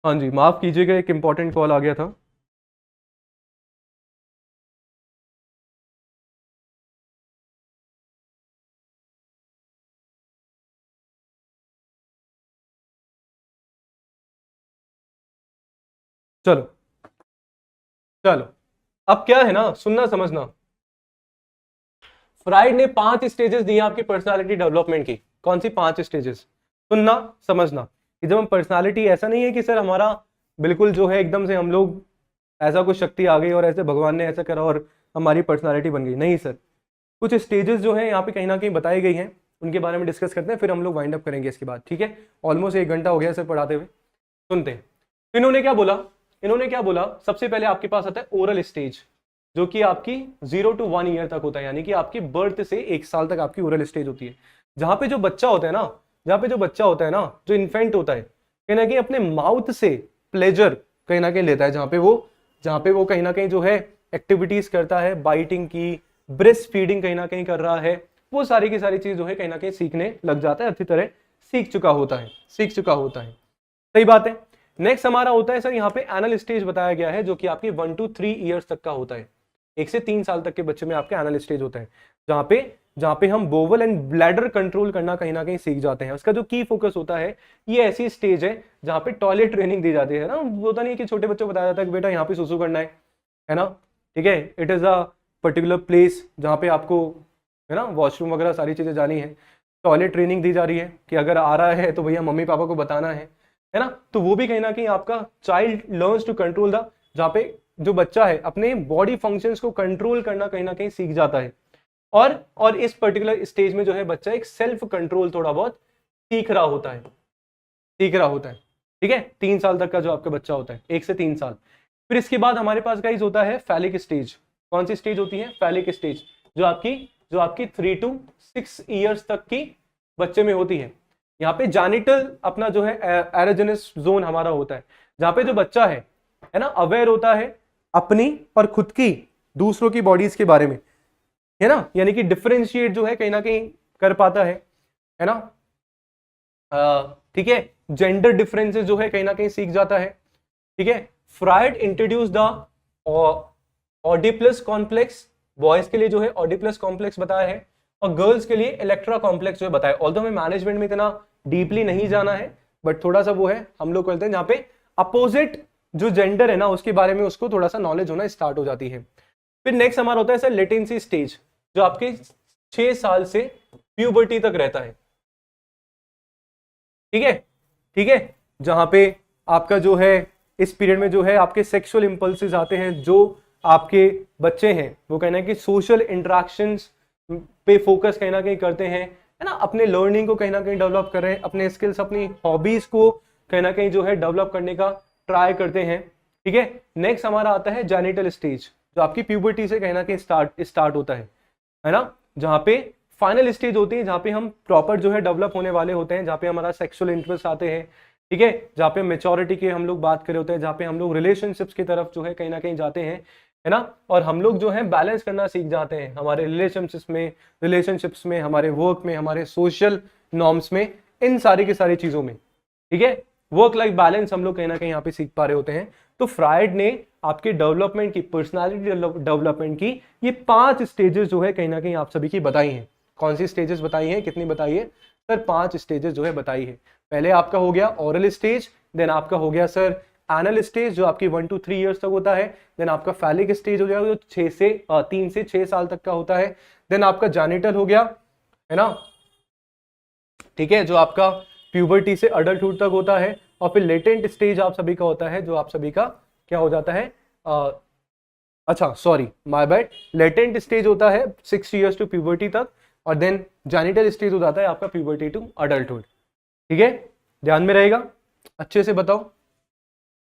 Speaker 1: हाँ जी, माफ कीजिएगा, एक इंपॉर्टेंट कॉल आ गया था। चलो चलो, अब क्या है ना, सुनना समझना। फ्राइड ने 5 स्टेजेस दिए आपकी पर्सनालिटी डेवलपमेंट की। कौन सी 5 स्टेजेस? सुनना समझना कि जब हम पर्सनालिटी, ऐसा नहीं है कि सर हमारा बिल्कुल जो है एकदम से हम लोग ऐसा कुछ शक्ति आ गई और ऐसे भगवान ने ऐसा करा और हमारी पर्सनालिटी बन गई, नहीं सर। कुछ स्टेजेस जो है यहाँ पे कहीं ना कहीं बताई गई हैं, उनके बारे में डिस्कस करते हैं, फिर हम लोग वाइंड अप करेंगे इसके बाद, ठीक है। ऑलमोस्ट 1 घंटा हो गया सर पढ़ाते हुए। सुनते हैं इन्होंने क्या बोला। इन्होंने क्या बोला, सबसे पहले आपके पास आता है ओरल स्टेज, जो कि आपकी 0 to 1 ईयर तक होता है, यानी कि आपकी बर्थ से 1 साल तक आपकी ओरल स्टेज होती है। जहां पे जो बच्चा होता है ना, जहां पे जो बच्चा होता है ना, जो इन्फेंट होता है, कहीं ना कहीं अपने माउथ से प्लेजर कहीं ना कहीं लेता है, जहां पे वो कहीं ना कहीं जो है एक्टिविटीज करता है, बाइटिंग की, ब्रेस्ट फीडिंग कहीं ना कहीं कर रहा है, वो सारी की सारी चीज जो है कहीं ना कहीं सीखने लग जाता है, अच्छी तरह सीख चुका होता है। सही बात है। नेक्स्ट हमारा होता है सर यहाँ पे एनल स्टेज बताया गया है, जो कि आपकी 1 to 3 ईयर्स तक का होता है। 1 से 3 साल तक के बच्चे में आपके एनल स्टेज होता है, जहाँ पे हम बोवल एंड ब्लैडर कंट्रोल करना कहीं ना कहीं सीख जाते हैं। उसका जो की फोकस होता है, ये ऐसी स्टेज है जहाँ पे टॉयलेट ट्रेनिंग दी जाती है ना। होता नहीं है कि छोटे बच्चों को बताया जाता है कि बेटा यहाँ पे सुसु करना है ना, ठीक है। It is a particular place जहाँ पे आपको, है ना, वॉशरूम वगैरह सारी चीजें जानी है। टॉयलेट ट्रेनिंग दी जा रही है कि अगर आ रहा है तो भैया मम्मी पापा को बताना है ना। तो वो भी कहीं ना कहीं आपका child learns to control the, जहाँ पे जो बच्चा है अपने बॉडी फंक्शंस को कंट्रोल करना कहीं ना कहीं सीख जाता है। और इस पर्टिकुलर स्टेज में जो है बच्चा एक सेल्फ कंट्रोल थोड़ा बहुत सीख रहा होता है, ठीक है। 3 साल तक का जो आपका बच्चा होता है, 1 से 3 साल। फिर इसके बाद हमारे पास गाइस होता है फैलिक स्टेज। कौन सी स्टेज होती है? फैलिक स्टेज, जो आपकी 3 to 6 ईयर्स तक की बच्चे में होती है। यहाँ पे जेनिटल अपना जो है एरोजेनस जोन हमारा होता है, जहां पे जो बच्चा है ना, अवेयर होता है अपनी और खुद की, दूसरों की बॉडीज के बारे में, है ना, यानी कि डिफरेंशिएट जो है कहीं ना कहीं कर पाता है ना, ठीक है। जेंडर डिफरेंसेस जो है कहीं ना कहीं सीख जाता है, ठीक है। Freud introduce the Oedipus complex, boys के लिए जो है ऑडिपलस कॉम्प्लेक्स बताया है, और गर्ल्स के लिए इलेक्ट्रा कॉम्प्लेक्स जो है बताया। ऑल्दो हमें मैनेजमेंट में इतना डीपली नहीं जाना है, बट थोड़ा सा वो है, हम लोग कहते हैं जहाँ पे अपोजिट जो जेंडर है ना उसके बारे में उसको थोड़ा सा नॉलेज होना स्टार्ट हो जाती है। फिर नेक्स्ट हमारा होता है सर लेटेंसी स्टेज, जो आपके 6 साल से प्यूबर्टी तक रहता है, ठीक है। जहां पे आपका जो है इस पीरियड में जो है आपके सेक्सुअल इंपल्सेस आते हैं, जो आपके बच्चे हैं वो कहना है कि सोशल इंटरेक्शंस पे फोकस कहीं ना कहीं करते हैं, है ना, अपने लर्निंग को कहीं ना कहीं डेवलप कर रहे हैं, अपने स्किल्स, अपनी हॉबीज को कहीं ना कहीं जो है डेवलप करने का ट्राई करते हैं, ठीक है। नेक्स्ट हमारा आता है जेनिटल स्टेज, जो आपकी प्यूबर्टी से कहीं ना कहीं स्टार्ट होता है ना, जहाँ पे फाइनल स्टेज होती है, जहाँ पे हम प्रॉपर जो है डेवलप होने वाले होते हैं, जहाँ पे हमारा सेक्सुअल इंटरेस्ट आते हैं, ठीक है, जहाँ पे मेच्योरिटी के हम लोग बात कर रहे होते हैं, जहाँ पे हम लोग रिलेशनशिप्स की तरफ जो है कहीं ना कहीं जाते हैं, है ना, और हम लोग जो है बैलेंस करना सीख जाते हैं हमारे रिलेशनशिप्स में, हमारे वर्क में, हमारे सोशल नॉर्म्स में, इन सारी की सारी चीजों में, ठीक है। वर्क लाइफ बैलेंस हम लोग कहीं ना कहीं यहाँ पे सीख पा रहे होते हैं। तो फ्रायड ने आपके डेवलपमेंट की, पर्सनालिटी डेवलपमेंट की ये 5 स्टेजेस जो है कहीं ना कहीं आप सभी की बताई हैं। कौन सी स्टेजेस बताई हैं, कितनी बताई है सर? 5 स्टेजेस जो है बताई है। पहले आपका हो गया ओरल स्टेज, देन आपका हो गया सर एनल स्टेज जो आपकी 1 to 3 ईयर्स तक होता है, देन आपका फैलिक स्टेज हो जाएगा जो 3 से 6 साल तक का होता है, देन आपका जेनिटल हो गया, है ना, ठीक है, जो आपका प्यूबर्टी से अडल्टहुड तक होता है, और फिर लेटेंट स्टेज आप सभी का होता है, जो आप सभी का क्या हो जाता है, अच्छा sorry my bad, latent stage होता है 6 ईयर्स टू प्यूबर्टी तक, और देन जेनिटल स्टेज हो जाता है आपका प्यूबर्टी टू अडल्टहुड। ठीक है, ध्यान में रहेगा, अच्छे से बताओ।